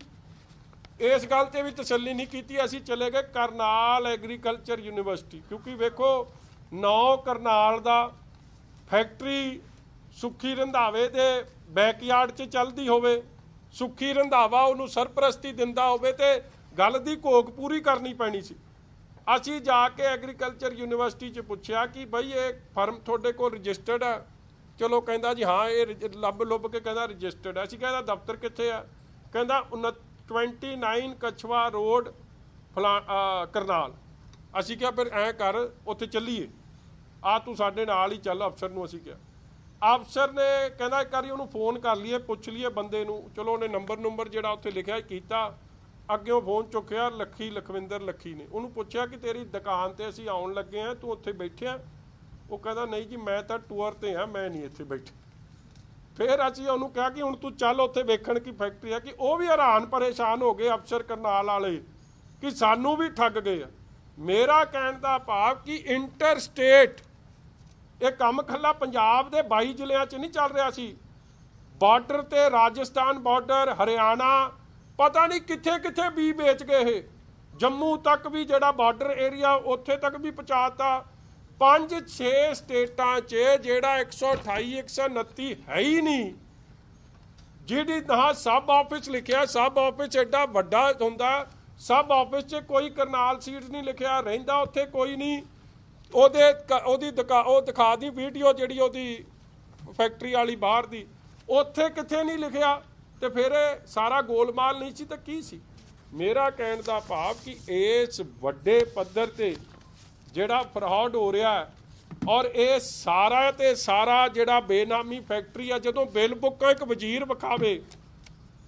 ਇਸ ਗੱਲ ਤੇ ਵੀ ਤਸੱਲੀ ਨਹੀਂ ਕੀਤੀ, ਅਸੀਂ ਚਲੇ ਗਏ ਕਰਨਾਲ ਐਗਰੀਕਲਚਰ ਯੂਨੀਵਰਸਿਟੀ, ਕਿਉਂਕਿ ਵੇਖੋ 9 ਕਰਨਾਲ ਦਾ ਫੈਕਟਰੀ ਸੁੱਖੀ ਰੰਧਾਵੇ ਦੇ ਬੈਕਯਾਰਡ 'ਚ ਚੱਲਦੀ ਹੋਵੇ, ਸੁੱਖੀ ਰੰਧਾਵਾ ਉਹਨੂੰ ਸਰਪ੍ਰਸਤੀ ਦਿੰਦਾ ਹੋਵੇ ਤੇ ਗੱਲ ਦੀ ਘੋਖ ਪੂਰੀ ਕਰਨੀ ਪੈਣੀ ਸੀ। ਅਸੀਂ ਜਾ ਕੇ ਐਗਰੀਕਲਚਰ ਯੂਨੀਵਰਸਿਟੀ 'ਚ ਪੁੱਛਿਆ ਕਿ ਬਈ ਇਹ ਫਰਮ ਤੁਹਾਡੇ ਕੋਲ ਰਜਿਸਟਰਡ ਹੈ? ਚਲੋ ਕਹਿੰਦਾ ਜੀ ਹਾਂ, ਇਹ ਲੱਭ ਕੇ ਕਹਿੰਦਾ ਰਜਿਸਟਰਡ ਹੈ। ਅਸੀਂ ਕਹਿੰਦਾ ਦਫ਼ਤਰ ਕਿੱਥੇ ਆ? ਕਹਿੰਦਾ 29 ਕਛਵਾ ਰੋਡ ਕਰਨਾਲ। ਅਸੀਂ ਕਿਹਾ ਫਿਰ ਐਂ ਕਰ, ਉੱਥੇ ਚੱਲੀਏ, ਆ ਤੂੰ ਸਾਡੇ ਨਾਲ ਹੀ ਚੱਲ। ਅਫਸਰ ਨੂੰ ਅਸੀਂ ਕਿਹਾ, ਅਫਸਰ ਨੇ ਕਹਿੰਦਾ ਇੱਕ ਵਾਰੀ ਉਹਨੂੰ ਫੋਨ ਕਰ ਲਈਏ, ਪੁੱਛ ਲਈਏ ਬੰਦੇ ਨੂੰ। ਚਲੋ ਉਹਨੇ ਨੰਬਰ ਜਿਹੜਾ ਉੱਥੇ ਲਿਖਿਆ ਕੀਤਾ, ਅੱਗਿਓਂ ਫੋਨ ਚੁੱਕਿਆ ਲਖਵਿੰਦਰ ਲੱਖੀ ਨੇ। ਉਹਨੂੰ ਪੁੱਛਿਆ ਕਿ ਤੇਰੀ ਦੁਕਾਨ ਤੇ ਅਸੀਂ ਆਉਣ ਲੱਗੇ ਹਾਂ, ਤੂੰ ਉੱਥੇ ਬੈਠਿਆ? ਉਹ ਕਹਿੰਦਾ ਨਹੀਂ ਜੀ, ਮੈਂ ਤਾਂ ਟੂਰ ਤੇ ਹਾਂ, ਮੈਂ ਨਹੀਂ ਇੱਥੇ ਬੈਠਾ। ਫਿਰ ਅਸੀਂ ਉਹਨੂੰ ਕਿਹਾ ਕਿ ਹੁਣ ਤੂੰ ਚੱਲ ਉੱਥੇ ਵੇਖਣ ਕੀ ਫੈਕਟਰੀ ਆ। ਕਿ ਉਹ ਵੀ ਹੈਰਾਨ ਪਰੇਸ਼ਾਨ ਹੋ ਗਏ ਅਫਸਰ ਕਰਨਾਲ ਵਾਲੇ ਕਿ ਸਾਨੂੰ ਵੀ ਠੱਗ ਗਏ ਆ। ਮੇਰਾ ਕਹਿਣ ਦਾ ਭਾਵ ਕਿ ਇੰਟਰ ਸਟੇਟ ਇਹ ਕੰਮ ਖੱਲਾ ਪੰਜਾਬ ਦੇ 22 ਜ਼ਿਲ੍ਹਿਆਂ 'ਚ ਨਹੀਂ ਚੱਲ ਰਿਹਾ ਸੀ। ਬਾਰਡਰ ਤੇ ਰਾਜਸਥਾਨ ਬਾਰਡਰ, ਹਰਿਆਣਾ, ਪਤਾ ਨਹੀਂ ਕਿੱਥੇ ਕਿੱਥੇ ਵੀ ਵੇਚ ਗਏ ਇਹ। ਜੰਮੂ ਤੱਕ ਵੀ ਜਿਹੜਾ ਬਾਰਡਰ ਏਰੀਆ ਉੱਥੇ ਤੱਕ ਵੀ ਪਹੁੰਚਾਤਾ। 5-6 ਸਟੇਟਾਂ 'ਚ ਜਿਹੜਾ 128 129 ਹੈ ਹੀ ਨਹੀਂ। ਜਿਹੜੀ ਨਾ ਸਬ ਆਫਿਸ ਲਿਖਿਆ, ਸਬ ਆਫਿਸ ਐਡਾ ਵੱਡਾ ਹੁੰਦਾ, ਸਬ ਆਫਿਸ 'ਚ ਕੋਈ ਕਰਨਾਲ ਸੀਡਸ ਨਹੀਂ ਲਿਖਿਆ, ਰਹਿੰਦਾ ਉੱਥੇ ਕੋਈ ਨਹੀਂ। ਉਹਦੀ ਦਿਖਾ ਦੀ ਵੀਡੀਓ ਜਿਹੜੀ ਉਹਦੀ ਫੈਕਟਰੀ ਵਾਲੀ ਬਾਹਰ ਦੀ, ਉੱਥੇ ਕਿੱਥੇ ਨਹੀਂ ਲਿਖਿਆ। ਤੇ ਫਿਰ ਸਾਰਾ ਗੋਲਮਾਲ ਨਹੀਂ ਸੀ ਤਾਂ ਕੀ ਸੀ? ਮੇਰਾ ਕਹਿਣ ਦਾ ਭਾਵ ਕਿ ਇਸ ਵੱਡੇ ਪੱਧਰ ਤੇ ਜਿਹੜਾ ਫਰਾਡ ਹੋ ਰਿਹਾ ਹੈ, ਔਰ ਇਹ ਸਾਰਾ ਤੇ ਸਾਰਾ ਜਿਹੜਾ ਬੇਨਾਮੀ ਫੈਕਟਰੀ ਆ, ਜਦੋਂ ਬਿੱਲ ਬੁੱਕਾਂ ਇੱਕ ਵਜ਼ੀਰ ਵਿਖਾਵੇ,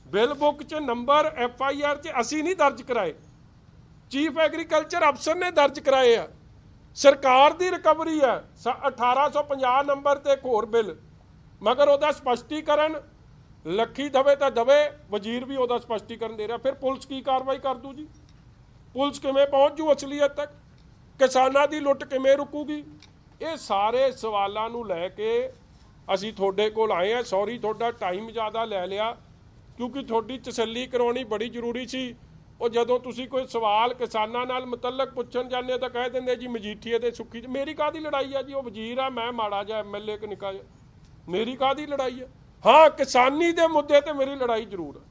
ਬਿੱਲ ਬੁੱਕ 'ਚ ਨੰਬਰ FIR 'ਚ ਅਸੀਂ ਨਹੀਂ ਦਰਜ ਕਰਾਏ, ਚੀਫ ਐਗਰੀਕਲਚਰ ਅਫਸਰ ਨੇ ਦਰਜ ਕਰਾਏ ਆ। ਸਰਕਾਰ ਦੀ ਰਿਕਵਰੀ ਹੈ 1850 ਨੰਬਰ ਤੇ ਇੱਕ ਹੋਰ ਬਿੱਲ, ਮਗਰ ਉਹਦਾ ਸਪਸ਼ਟੀਕਰਨ ਲੱਖੀ ਦਵੇ ਤਾਂ ਦਵੇ, ਵਜ਼ੀਰ ਵੀ ਉਹਦਾ ਸਪਸ਼ਟੀਕਰਨ ਦੇ ਰਿਹਾ। ਫਿਰ ਪੁਲਿਸ ਕੀ ਕਾਰਵਾਈ ਕਰ ਦੂ ਜੀ? ਪੁਲਿਸ ਕਿਵੇਂ ਪਹੁੰਚ ਜੂ ਅਸਲੀਅਤ ਤੱਕ? ਕਿਸਾਨਾਂ ਦੀ ਲੁੱਟ ਕਿਵੇਂ ਰੁਕੂਗੀ? ਇਹ ਸਾਰੇ ਸਵਾਲਾਂ ਨੂੰ ਲੈ ਕੇ ਅਸੀਂ ਤੁਹਾਡੇ ਕੋਲ ਆਏ ਹਾਂ। ਸੌਰੀ ਤੁਹਾਡਾ ਟਾਈਮ ਜ਼ਿਆਦਾ ਲੈ ਲਿਆ, ਕਿਉਂਕਿ ਤੁਹਾਡੀ ਤਸੱਲੀ ਕਰਾਉਣੀ ਬੜੀ ਜ਼ਰੂਰੀ ਸੀ। ਉਹ ਜਦੋਂ ਤੁਸੀਂ ਕੋਈ ਸਵਾਲ ਕਿਸਾਨਾਂ ਨਾਲ ਮੁਤਲਕ ਪੁੱਛਣ ਜਾਂਦੇ ਤਾਂ ਕਹਿ ਦਿੰਦੇ ਜੀ ਮਜੀਠੀਏ ਦੇ ਸੁੱਖੀ 'ਚ। ਮੇਰੀ ਕਾਹਦੀ ਲੜਾਈ ਆ ਜੀ? ਉਹ ਵਜ਼ੀਰ ਆ, ਮੈਂ ਮਾੜਾ ਜਿਹਾ MLA ਇੱਕ ਨਿੱਕਾ ਜਿਹਾ, ਮੇਰੀ ਕਾਹਦੀ ਲੜਾਈ ਆ? ਹਾਂ, ਕਿਸਾਨੀ ਦੇ ਮੁੱਦੇ ਤੇ ਮੇਰੀ ਲੜਾਈ ਜ਼ਰੂਰ ਹੈ।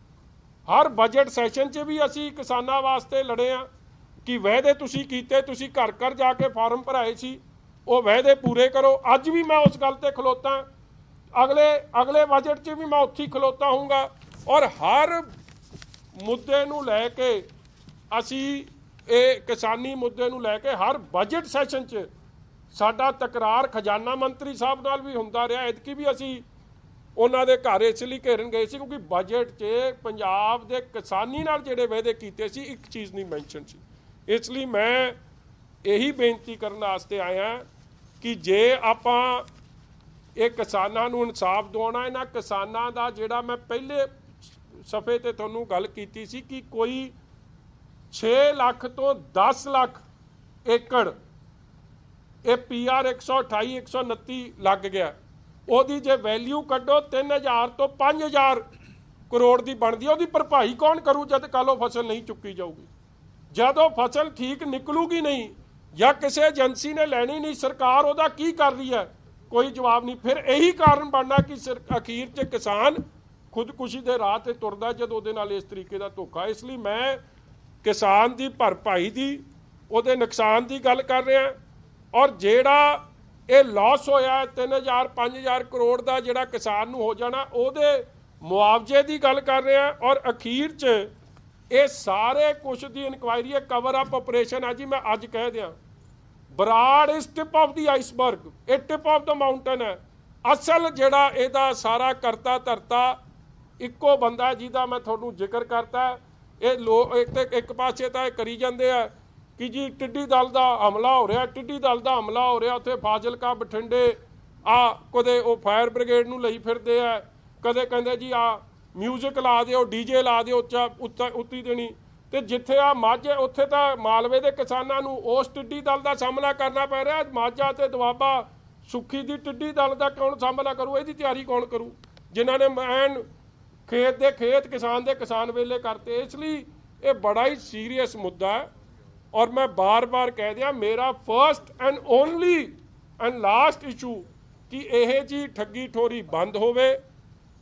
ਹਰ ਬਜਟ ਸੈਸ਼ਨ 'ਚ ਵੀ ਅਸੀਂ ਕਿਸਾਨਾਂ ਵਾਸਤੇ ਲੜੇ ਆ ਕਿ ਵਾਅਦੇ ਤੁਸੀਂ ਕੀਤੇ, ਤੁਸੀਂ ਘਰ ਘਰ ਜਾ ਕੇ ਫਾਰਮ ਭਰਾਏ ਸੀ, ਉਹ ਵਾਅਦੇ ਪੂਰੇ ਕਰੋ। ਅੱਜ ਵੀ ਮੈਂ ਉਸ ਗੱਲ ਤੇ ਖਲੋਤਾ, ਅਗਲੇ ਬਜਟ 'ਚ ਵੀ ਮੈਂ ਉੱਥੇ ਹੀ ਖਲੋਤਾ ਹੋਊਂਗਾ। ਔਰ ਹਰ ਮੁੱਦੇ ਨੂੰ ਲੈ ਕੇ ਅਸੀਂ ਇਹ ਕਿਸਾਨੀ ਮੁੱਦੇ ਨੂੰ ਲੈ ਕੇ ਹਰ ਬਜਟ ਸੈਸ਼ਨ 'ਚ ਸਾਡਾ ਤਕਰਾਰ ਖਜ਼ਾਨਾ ਮੰਤਰੀ ਸਾਹਿਬ ਨਾਲ ਵੀ ਹੁੰਦਾ ਰਿਹਾ। ਐਤਕੀ ਵੀ ਅਸੀਂ ਉਹਨਾਂ ਦੇ ਘਰ ਇਸ ਲਈ ਘੇਰਨ ਗਏ ਸੀ ਕਿਉਂਕਿ ਬਜਟ 'ਚ ਪੰਜਾਬ ਦੇ ਕਿਸਾਨੀ ਨਾਲ ਜਿਹੜੇ ਵਾਅਦੇ ਕੀਤੇ ਸੀ, ਇੱਕ ਚੀਜ਼ ਨਹੀਂ ਮੈਂਸ਼ਨ ਸੀ। ਇਸ ਲਈ ਮੈਂ ਇਹੀ ਬੇਨਤੀ ਕਰਨ ਵਾਸਤੇ ਆਇਆ ਕਿ ਜੇ ਆਪਾਂ ਇਹ ਕਿਸਾਨਾਂ ਨੂੰ ਇਨਸਾਫ ਦਿਵਾਉਣਾ, ਇਹਨਾਂ ਕਿਸਾਨਾਂ ਦਾ ਜਿਹੜਾ ਮੈਂ ਪਹਿਲੇ ਸਫੇ ਤੇ ਤੁਹਾਨੂੰ ਗੱਲ ਕੀਤੀ ਸੀ ਕਿ ਕੋਈ 6 ਲੱਖ ਤੋਂ 10 ਲੱਖ ਏਕੜ ਇਹ PR 128 129 ਲੱਗ ਗਿਆ। ਉਹਦੀ ਜੇ ਵੈਲਿਊ ਕੱਢੋ 3000 ਤੋਂ 5000 ਕਰੋੜ ਦੀ ਬਣਦੀ। ਉਹਦੀ ਭਰਪਾਈ ਕੌਣ ਕਰੂ ਜਦ ਕੱਲ੍ਹ ਉਹ ਫਸਲ ਨਹੀਂ ਚੁੱਕੀ ਜਾਊਗੀ? ਜਦੋਂ ਫਸਲ ਠੀਕ ਨਿਕਲੂਗੀ ਨਹੀਂ ਜਾਂ ਕਿਸੇ ਏਜੰਸੀ ਨੇ ਲੈਣੀ ਨਹੀਂ, ਸਰਕਾਰ ਉਹਦਾ ਕੀ ਕਰ ਰਹੀ ਹੈ? ਕੋਈ ਜਵਾਬ ਨਹੀਂ। ਫਿਰ ਇਹੀ ਕਾਰਨ ਬਣਨਾ ਕਿ ਅਖੀਰ 'ਚ ਕਿਸਾਨ ਖੁਦਕੁਸ਼ੀ ਦੇ ਰਾਹ ਤੇ ਤੁਰਦਾ ਜਦ ਉਹਦੇ ਨਾਲ ਇਸ ਤਰੀਕੇ ਦਾ ਧੋਖਾ। ਇਸ ਲਈ ਮੈਂ ਕਿਸਾਨ ਦੀ ਭਰਪਾਈ ਦੀ, ਉਹਦੇ ਨੁਕਸਾਨ ਦੀ ਗੱਲ ਕਰ ਰਿਹਾ। ਔਰ ਜਿਹੜਾ ਇਹ ਲਾਸ ਹੋਇਆ 3000 5000 ਕਰੋੜ ਦਾ ਜਿਹੜਾ ਕਿਸਾਨ ਨੂੰ ਹੋ ਜਾਣਾ, ਉਹਦੇ ਮੁਆਵਜ਼ੇ ਦੀ ਗੱਲ ਕਰ ਰਿਹਾ। ਔਰ ਅਖੀਰ 'ਚ ਇਹ ਸਾਰੇ ਕੁਛ ਦੀ ਇਨਕੁਆਇਰੀ ਹੈ, ਕਵਰ ਅਪ ਆਪਰੇਸ਼ਨ ਹੈ ਜੀ। ਮੈਂ ਅੱਜ ਕਹਿ ਦਿਆਂ, ਬਰਾੜ ਇਸ ਟਿਪ ਆਫ ਦੀ ਆਈਸਬਰਗ, ਇਹ ਟਿਪ ਆਫ ਦਾ ਮਾਊਂਟਨ ਹੈ। ਅਸਲ ਜਿਹੜਾ ਇਹਦਾ ਸਾਰਾ ਕਰਤਾ ਧਰਤਾ ਇੱਕੋ ਬੰਦਾ ਜਿਹਦਾ ਮੈਂ ਤੁਹਾਨੂੰ ਜ਼ਿਕਰ ਕਰਤਾ। ਇਹ ਲੋਕ ਇੱਕ ਪਾਸੇ ਤਾਂ ਇਹ ਕਰੀ ਜਾਂਦੇ ਆ ਕਿ ਜੀ ਟਿੱਡੀ ਦਲ ਦਾ ਹਮਲਾ ਹੋ ਰਿਹਾ, ਟਿੱਡੀ ਦਲ ਦਾ ਹਮਲਾ ਹੋ ਰਿਹਾ ਉੱਥੇ ਫਾਜ਼ਿਲਕਾ ਬਠਿੰਡੇ, ਕਦੇ ਉਹ ਫਾਇਰ ਬ੍ਰਿਗੇਡ ਨੂੰ ਲਈ ਫਿਰਦੇ ਆ, ਕਦੇ ਕਹਿੰਦੇ ਜੀ ਮਿਊਜ਼ਿਕ ਲਾ ਦਿਓ, DJ ਲਾ ਦਿਓ, ਉੱਤੀ ਦੇਣੀ। ਤੇ ਜਿੱਥੇ ਮਾਝੇ, ਉੱਥੇ ਤਾਂ ਮਾਲਵੇ ਦੇ ਕਿਸਾਨਾਂ ਨੂੰ ਉਸ ਟਿੱਡੀ ਦਲ ਦਾ ਸਾਹਮਣਾ ਕਰਨਾ ਪੈ ਰਿਹਾ। ਮਾਝਾ ਤੇ ਦੁਆਬਾ ਸੁੱਖੀ ਦੀ ਟਿੱਡੀ ਦਲ ਦਾ ਕੌਣ ਸਾਂਭਣਾ ਕਰੂ? ਇਹਦੀ ਤਿਆਰੀ ਕੌਣ ਕਰੂ ਜਿਨ੍ਹਾਂ ਨੇ ਐਨ ਖੇਤ ਦੇ ਖੇਤ ਕਿਸਾਨ ਦੇ ਕਿਸਾਨ ਵੇਲੇ ਕਰਤੇ? ਇਸ ਲਈ ਇਹ ਬੜਾ ਹੀ ਸੀਰੀਅਸ ਮੁੱਦਾ ਹੈ। ਔਰ ਮੈਂ ਬਾਰ-ਬਾਰ ਕਹਿ ਦਿਆਂ, ਮੇਰਾ first and only and last issue ਕਿ ਇਹ ਜੀ ਠੱਗੀ ਠੋਰੀ ਬੰਦ ਹੋਵੇ।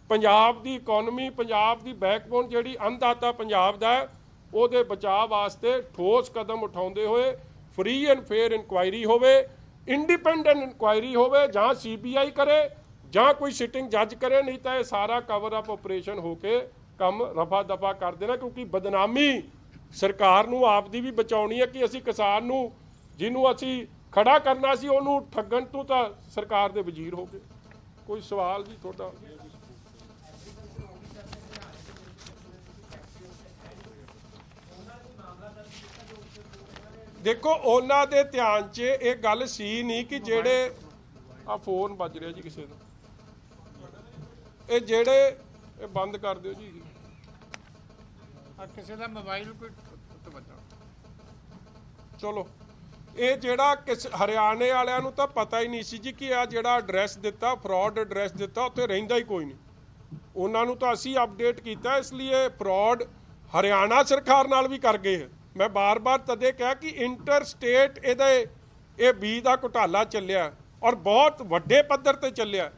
ਪੰਜਾਬ ਦੀ ਇਕੋਨਮੀ, ਪੰਜਾਬ ਦੀ ਬੈਕਬੋਨ ਜਿਹੜੀ ਅੰਨਦਾਤਾ ਪੰਜਾਬ ਦਾ ਹੈ, ਉਹਦੇ ਬਚਾਅ ਵਾਸਤੇ ਠੋਸ ਕਦਮ ਉਠਾਉਂਦੇ ਹੋਏ ਫ੍ਰੀ ਐਂਡ ਫੇਅਰ ਇਨਕੁਆਇਰੀ ਹੋਵੇ, ਇੰਡੀਪੈਂਡੈਂਟ ਇਨਕੁਆਇਰੀ ਹੋਵੇ, ਜਾਂ CBI ਕਰੇ ਜਾਂ ਕੋਈ ਸਿਟਿੰਗ ਜੱਜ ਕਰੇ, ਨਹੀਂ ਤਾਂ ਇਹ ਸਾਰਾ ਕਵਰ ਅਪ ਆਪਰੇਸ਼ਨ ਹੋ ਕੇ ਕੰਮ ਰਫਾ ਦਫਾ ਕਰ ਦੇਣਾ। ਕਿਉਂਕਿ ਬਦਨਾਮੀ ਸਰਕਾਰ ਨੂੰ ਆਪ ਦੀ ਵੀ ਬਚਾਉਣੀ ਹੈ ਕਿ ਅਸੀਂ ਕਿਸਾਨ ਨੂੰ, ਜਿਹਨੂੰ ਅਸੀਂ ਖੜਾ ਕਰਨਾ ਸੀ, ਉਹਨੂੰ ਠੱਗਣ ਤੋਂ ਤਾਂ ਸਰਕਾਰ ਦੇ ਵਜ਼ੀਰ ਹੋ ਗਏ। ਕੋਈ ਸਵਾਲ ਜੀ ਤੁਹਾਡਾ? ਦੇਖੋ, ਉਹਨਾਂ ਦੇ ਧਿਆਨ 'ਚ ਇਹ ਗੱਲ ਸੀ ਨਹੀਂ ਕਿ ਜਿਹੜੇ ਆ ਫੋਨ ਵੱਜ ਰਿਹਾ ਜੀ ਕਿਸੇ ਦਾ, ਇਹ ਜਿਹੜੇ ਇਹ ਬੰਦ ਕਰ ਦਿਓ ਜੀ। ਕਿਸੇ ਦਾ ਮੋਬਾਈਲ ਕੋਈ ਵੱਜਾ, ਚਲੋ ਇਹ ਜਿਹੜਾ ਹਰਿਆਣੇ ਵਾਲਿਆਂ ਨੂੰ ਤਾਂ ਪਤਾ ਹੀ ਨਹੀਂ ਸੀ ਜੀ ਕਿ ਆ ਜਿਹੜਾ ਐਡਰੈਸ ਦਿੱਤਾ, ਫਰਾਡ ਐਡਰੈਸ ਦਿੱਤਾ, ਉੱਥੇ ਰਹਿੰਦਾ ਹੀ ਕੋਈ ਨਹੀਂ। ਉਹਨਾਂ ਨੂੰ ਤਾਂ ਅਸੀਂ ਅਪਡੇਟ ਕੀਤਾ, ਇਸ ਲਈ ਇਹ ਫਰਾਡ ਹਰਿਆਣਾ ਸਰਕਾਰ ਨਾਲ ਵੀ ਕਰ ਗਏ। ਮੈਂ ਬਾਰ-ਬਾਰ ਤਦੇ ਕਿਹਾ ਕਿ ਇੰਟਰ ਸਟੇਟ ਇਹ ਬੀਜ ਦਾ ਘੁਟਾਲਾ ਚੱਲਿਆ ਔਰ ਬਹੁਤ ਵੱਡੇ ਪੱਧਰ ਤੇ ਚੱਲਿਆ।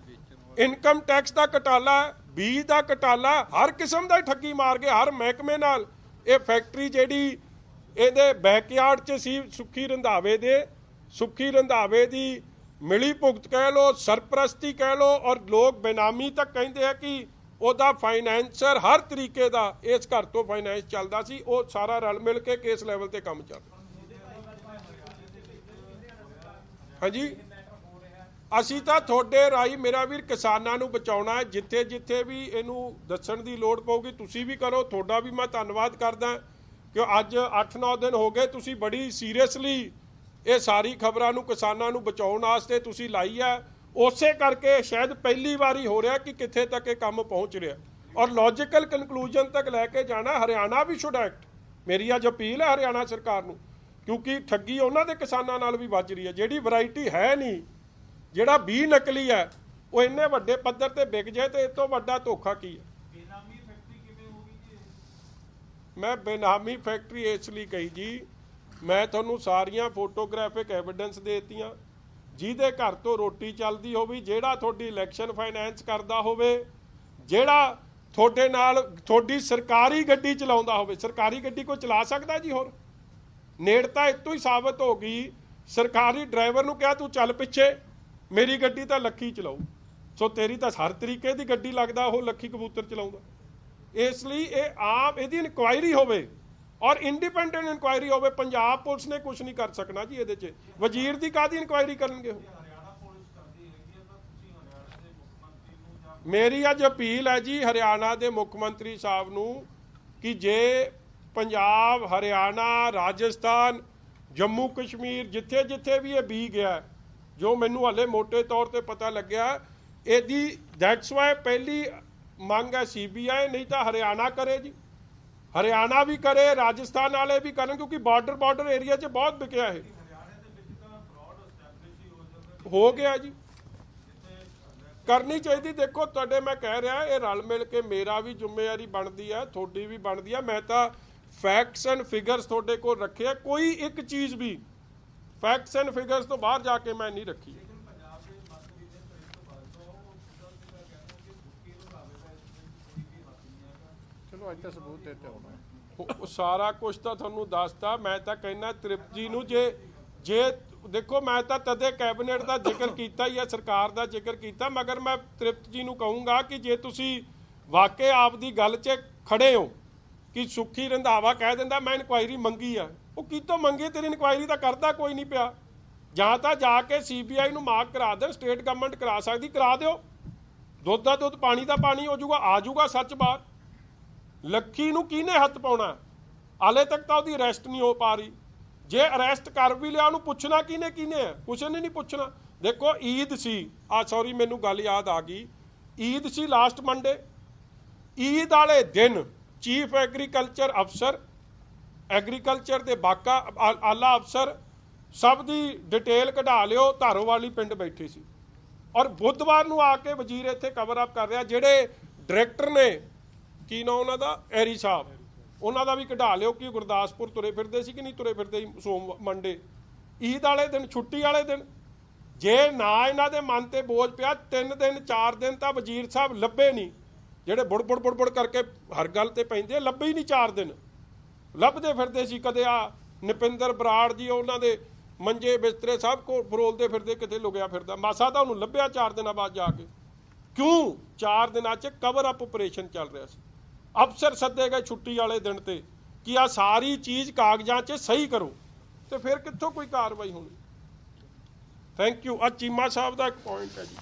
ਇਨਕਮ ਟੈਕਸ ਦਾ ਘੁਟਾਲਾ, ਬੀਜ ਦਾ ਘੁਟਾਲਾ, ਹਰ ਕਿਸਮ ਦਾ ਠੱਗੀ ਮਾਰ ਕੇ ਹਰ ਮਹਿਕਮੇ ਨਾਲ। ਇਹ ਫੈਕਟਰੀ ਜਿਹੜੀ ਇਹਦੇ ਬੈਕਯਾਰਡ 'ਚ ਸੀ ਸੁੱਖੀ ਰੰਧਾਵੇ ਦੀ ਮਿਲੀ ਭੁਗਤ ਕਹਿ ਲਓ, ਸਰਪ੍ਰਸਤੀ ਕਹਿ ਲਓ, ਔਰ ਲੋਕ ਬੇਨਾਮੀ ਤੱਕ ਕਹਿੰਦੇ ਆ ਕਿ ਉਹਦਾ ਫਾਈਨੈਂਸਰ ਹਰ ਤਰੀਕੇ ਦਾ ਇਸ ਘਰ ਤੋਂ ਫਾਈਨੈਂਸ ਚੱਲਦਾ ਸੀ। ਉਹ ਸਾਰਾ ਰਲ ਮਿਲ ਕੇ ਕੇਸ ਲੈਵਲ ਤੇ ਕੰਮ ਚੱਲ ਰਿਹਾ। ਹਾਂਜੀ, ਅਸੀਂ ਤਾਂ ਤੁਹਾਡੇ ਰਾਹੀਂ ਮੇਰਾ ਵੀਰ ਕਿਸਾਨਾਂ ਨੂੰ ਬਚਾਉਣਾ ਹੈ। ਜਿੱਥੇ ਜਿੱਥੇ ਵੀ ਇਹਨੂੰ ਦੱਸਣ ਦੀ ਲੋੜ ਪਊਗੀ ਤੁਸੀਂ ਵੀ ਕਰੋ। ਤੁਹਾਡਾ ਵੀ ਮੈਂ ਧੰਨਵਾਦ ਕਰਦਾ ਕਿ ਅੱਜ 8-9 ਦਿਨ ਹੋ ਗਏ ਤੁਸੀਂ ਬੜੀ ਸੀਰੀਅਸਲੀ ਇਹ ਸਾਰੀ ਖਬਰਾਂ ਨੂੰ ਕਿਸਾਨਾਂ ਨੂੰ ਬਚਾਉਣ ਵਾਸਤੇ ਤੁਸੀਂ ਲਾਈ ਹੈ। ਉਸੇ ਕਰਕੇ ਸ਼ਾਇਦ ਪਹਿਲੀ ਵਾਰੀ ਹੋ ਰਿਹਾ ਕਿ ਕਿੱਥੇ ਤੱਕ ਇਹ ਕੰਮ ਪਹੁੰਚ ਰਿਹਾ ਔਰ ਲੌਜੀਕਲ ਕਨਕਲੂਜਨ ਤੱਕ ਲੈ ਕੇ ਜਾਣਾ। ਹਰਿਆਣਾ ਵੀ ਸ਼ੁੱਡ ਐਕਟ। ਮੇਰੀ ਅੱਜ ਅਪੀਲ ਹੈ ਹਰਿਆਣਾ ਸਰਕਾਰ ਨੂੰ, ਕਿਉਂਕਿ ਠੱਗੀ ਉਹਨਾਂ ਦੇ ਕਿਸਾਨਾਂ ਨਾਲ ਵੀ ਵੱਜ ਰਹੀ ਹੈ। ਜਿਹੜੀ ਵੈਰਾਈਟੀ ਹੈ ਨਹੀਂ, ਜਿਹੜਾ ਬੀਜ ਨਕਲੀ ਹੈ, ਉਹ ਇੰਨੇ ਵੱਡੇ ਪੱਧਰ ਤੇ ਵਿਕ ਜਾਏ ਤੇ ਇਸ ਤੋਂ ਵੱਡਾ ਧੋਖਾ ਕੀ ਹੈ? ਮੈਂ ਬੇਨਾਮੀ ਫੈਕਟਰੀ ਇਸ ਲਈ ਕਹੀ ਜੀ, ਮੈਂ ਤੁਹਾਨੂੰ ਸਾਰੀਆਂ ਫੋਟੋਗ੍ਰਾਫਿਕ ਐਵੀਡੈਂਸ ਦੇਤੀਆਂ। ਜਿਹਦੇ ਘਰ ਤੋਂ ਰੋਟੀ ਚੱਲਦੀ ਹੋਵੇ, ਜਿਹੜਾ ਤੁਹਾਡੀ ਇਲੈਕਸ਼ਨ ਫਾਈਨੈਂਸ ਕਰਦਾ ਹੋਵੇ, ਜਿਹੜਾ ਤੁਹਾਡੇ ਨਾਲ ਤੁਹਾਡੀ ਸਰਕਾਰੀ ਗੱਡੀ ਚਲਾਉਂਦਾ ਹੋਵੇ। ਸਰਕਾਰੀ ਗੱਡੀ ਕੋਈ ਚਲਾ ਸਕਦਾ ਜੀ? ਹੋਰ ਨੇੜਤਾ ਇਤੋਂ ਹੀ ਸਾਬਤ ਹੋ ਗਈ। ਸਰਕਾਰੀ ਡਰਾਈਵਰ ਨੂੰ ਕਿਹਾ ਤੂੰ ਚੱਲ ਪਿੱਛੇ, ਮੇਰੀ ਗੱਡੀ ਤਾਂ ਲੱਖੀ ਚਲਾਊ, ਸੋ ਤੇਰੀ ਤਾਂ ਹਰ ਤਰੀਕੇ ਦੀ ਗੱਡੀ ਲੱਗਦਾ ਉਹ ਲੱਖੀ ਕਬੂਤਰ ਚਲਾਉਂਦਾ। ਇਸ ਲਈ ਇਹ ਆਪ ਇਹਦੀ ਇਨਕੁਆਇਰੀ ਹੋਵੇ ਔਰ ਇੰਡੀਪੈਂਡੈਂਟ ਇਨਕੁਆਇਰੀ ਹੋਵੇ। ਪੰਜਾਬ ਪੁਲਿਸ ਨੇ ਕੁਝ ਨਹੀਂ ਕਰ ਸਕਣਾ ਜੀ ਇਹਦੇ 'ਚ। ਵਜ਼ੀਰ ਦੀ ਕਾਹਦੀ ਇਨਕੁਆਇਰੀ ਕਰਨਗੇ ਉਹ? ਮੇਰੀ ਅੱਜ ਅਪੀਲ ਹੈ ਜੀ ਹਰਿਆਣਾ ਦੇ ਮੁੱਖ ਮੰਤਰੀ ਸਾਹਿਬ ਨੂੰ ਕਿ ਜੇ ਪੰਜਾਬ, ਹਰਿਆਣਾ, ਰਾਜਸਥਾਨ, ਜੰਮੂ ਕਸ਼ਮੀਰ, ਜਿੱਥੇ ਜਿੱਥੇ ਵੀ ਇਹ ਬੀ ਗਿਆ, ਜੋ ਮੈਨੂੰ ਹਾਲੇ ਮੋਟੇ ਤੌਰ ਤੇ ਪਤਾ ਲੱਗਿਆ, ਇਹਦੀ ਦੈਟਸ ਵਾਈ ਪਹਿਲੀ ਮੰਗ ਹੈ CBI, ਨਹੀਂ ਤਾਂ ਹਰਿਆਣਾ ਕਰੇ ਜੀ। ਹਰਿਆਣਾ ਵੀ ਕਰੇ, ਰਾਜਸਥਾਨ ਵਾਲੇ ਵੀ ਕਰਨ, ਕਿਉਂਕਿ ਬਾਰਡਰ ਏਰੀਆ 'ਚ ਬਹੁਤ ਵਿਕਿਆ ਇਹ। ਹੋ ਗਿਆ ਜੀ, ਕਰਨੀ ਚਾਹੀਦੀ। ਦੇਖੋ ਤੁਹਾਡੇ ਮੈਂ ਕਹਿ ਰਿਹਾ, ਇਹ ਰਲ ਮਿਲ ਕੇ ਮੇਰਾ ਵੀ ਜ਼ਿੰਮੇਵਾਰੀ ਬਣਦੀ ਹੈ, ਤੁਹਾਡੀ ਵੀ ਬਣਦੀ ਹੈ। ਮੈਂ ਤਾਂ ਫੈਕਟਸ ਐਂਡ ਫਿਗਰਸ ਤੁਹਾਡੇ ਕੋਲ ਰੱਖਿਆ, ਕੋਈ ਇੱਕ ਚੀਜ਼ ਵੀ ਫੈਕਟਸ ਐਂਡ ਫਿਗਰਸ ਤੋਂ ਬਾਹਰ ਜਾ ਕੇ ਮੈਂ ਨਹੀਂ ਰੱਖੀ। ਚਲੋ ਅੱਜ ਤਾਂ ਸਬੂਤ ਦਿੱਤੇ ਹੋਣਾ, ਸਾਰਾ ਕੁਝ ਤਾਂ ਤੁਹਾਨੂੰ ਦੱਸਤਾ। ਮੈਂ ਤਾਂ ਕਹਿੰਦਾ ਤ੍ਰਿਪਤ ਜੀ ਨੂੰ, ਜੇ ਦੇਖੋ ਮੈਂ ਤਾਂ ਤਦੇ ਕੈਬਨਿਟ ਦਾ ਜ਼ਿਕਰ ਕੀਤਾ ਹੀ ਹੈ, ਸਰਕਾਰ ਦਾ ਜ਼ਿਕਰ ਕੀਤਾ, ਮਗਰ ਮੈਂ ਤ੍ਰਿਪਤ ਜੀ ਨੂੰ ਕਹੂੰਗਾ ਕਿ ਜੇ ਤੁਸੀਂ ਵਾਕਈ ਆਪ ਦੀ ਗੱਲ 'ਚ ਖੜੇ ਹੋ ਕਿ ਸੁੱਖੀ ਰੰਧਾਵਾ ਕਹਿ ਦਿੰਦਾ ਮੈਂ ਇਨਕੁਆਇਰੀ ਮੰਗੀ ਆ, ਉਹ ਕਿਤੋਂ ਮੰਗੀ? ਤੇਰੀ ਇਨਕੁਆਇਰੀ ਤਾਂ ਕਰਦਾ ਕੋਈ ਨਹੀਂ ਪਿਆ। ਜਾਂ ਤਾਂ ਜਾ ਕੇ CBI ਨੂੰ ਮਾਰਕ ਕਰਾ ਦੇਣ, ਸਟੇਟ ਗਵਰਨਮੈਂਟ ਕਰਾ ਸਕਦੀ, ਕਰਾ ਦਿਓ। ਦੁੱਧ ਦਾ ਦੁੱਧ, ਪਾਣੀ ਦਾ ਪਾਣੀ ਹੋ ਜਾਊਗਾ, ਆ ਜਾਊਗਾ ਸੱਚ ਬਾਹਰ। ਲੱਖੀ ਨੂੰ ਕਿਹਨੇ ਹੱਥ ਪਾਉਣਾ? ਹਾਲੇ ਤੱਕ ਤਾਂ ਉਹਦੀ ਅਰੈਸਟ ਨਹੀਂ ਹੋ ਪਾ ਰਹੀ। ਜੇ ਅਰੈਸਟ ਕਰ ਵੀ ਲਿਆ, ਉਹਨੂੰ ਪੁੱਛਣਾ ਕਿਹਨੇ ਹੈ? ਕੁਛ ਨੇ ਨਹੀਂ ਪੁੱਛਣਾ। ਦੇਖੋ ਈਦ ਸੀ, ਸੌਰੀ ਮੈਨੂੰ ਗੱਲ ਯਾਦ ਆ ਗਈ, ਈਦ ਸੀ ਲਾਸਟ ਮੰਡੇ। ਈਦ ਵਾਲੇ ਦਿਨ ਚੀਫ ਐਗਰੀਕਲਚਰ ਅਫਸਰ, ਐਗਰੀਕਲਚਰ ਦੇ ਬਾਕਾ ਆਲਾ ਅਫਸਰ, ਸਭ ਦੀ ਡਿਟੇਲ ਕਢਾ ਲਿਓ, ਧਾਰੋਵਾਲੀ ਪਿੰਡ ਬੈਠੇ ਸੀ। ਔਰ ਬੁੱਧਵਾਰ ਨੂੰ ਆ ਕੇ ਵਜ਼ੀਰ ਇੱਥੇ ਕਵਰ ਅਪ ਕਰ ਰਿਹਾ। ਜਿਹੜੇ ਡਾਇਰੈਕਟਰ ਨੇ, ਕੀ ਨਾਂ ਉਹਨਾਂ ਦਾ, ਐਰੀ ਸਾਹਿਬ, ਉਹਨਾਂ ਦਾ ਵੀ ਕਢਾ ਲਿਓ ਕਿ ਗੁਰਦਾਸਪੁਰ ਤੁਰੇ ਫਿਰਦੇ ਸੀ ਕਿ ਨਹੀਂ ਤੁਰੇ ਫਿਰਦੇ ਸੀ ਮੰਡੇ ਈਦ ਵਾਲੇ ਦਿਨ, ਛੁੱਟੀ ਵਾਲੇ ਦਿਨ। ਜੇ ਨਾ ਇਹਨਾਂ ਦੇ ਮਨ ਤੇ ਬੋਝ ਪਿਆ 3 ਦਿਨ 4 ਦਿਨ ਤਾਂ ਵਜ਼ੀਰ ਸਾਹਿਬ ਲੱਭੇ ਨਹੀਂ। ਜਿਹੜੇ ਬੁੜ ਕਰਕੇ ਹਰ ਗੱਲ ਤੇ ਪੈਂਦੇ, ਲੱਭੇ ਹੀ ਨਹੀਂ 4 ਦਿਨ। ਲੱਭਦੇ ਫਿਰਦੇ ਸੀ, ਕਦੇ ਆ ਨਪਿੰਦਰ ਬਰਾੜ ਜੀ ਉਹਨਾਂ ਦੇ ਮੰਜੇ ਬਿਸਤਰੇ ਸਭ ਕੋ ਫਰੋਲਦੇ ਫਿਰਦੇ, ਕਿਤੇ ਲੁਕਿਆ ਫਿਰਦਾ। ਮਾਸਾ ਤਾਂ ਉਹਨੂੰ ਲੱਭਿਆ 4 ਦਿਨਾਂ ਬਾਅਦ ਜਾ ਕੇ। ਕਿਉਂ? 4 ਦਿਨਾਂ 'ਚ ਕਵਰ ਅਪ ਆਪਰੇਸ਼ਨ ਚੱਲ ਰਿਹਾ ਸੀ। ਅਫਸਰ ਸੱਦੇ ਗਏ ਛੁੱਟੀ ਵਾਲੇ ਦਿਨ ਤੇ ਕਿ ਆ ਸਾਰੀ ਚੀਜ਼ ਕਾਗਜ਼ਾਂ 'ਚ ਸਹੀ ਕਰੋ, ਤੇ ਫਿਰ ਕਿੱਥੋਂ ਕੋਈ ਕਾਰਵਾਈ ਹੋਣੀ। Thank you. ਆ ਚੀਮਾ ਸਾਹਿਬ ਦਾ ਇੱਕ ਪੁਆਇੰਟ ਹੈ ਜੀ।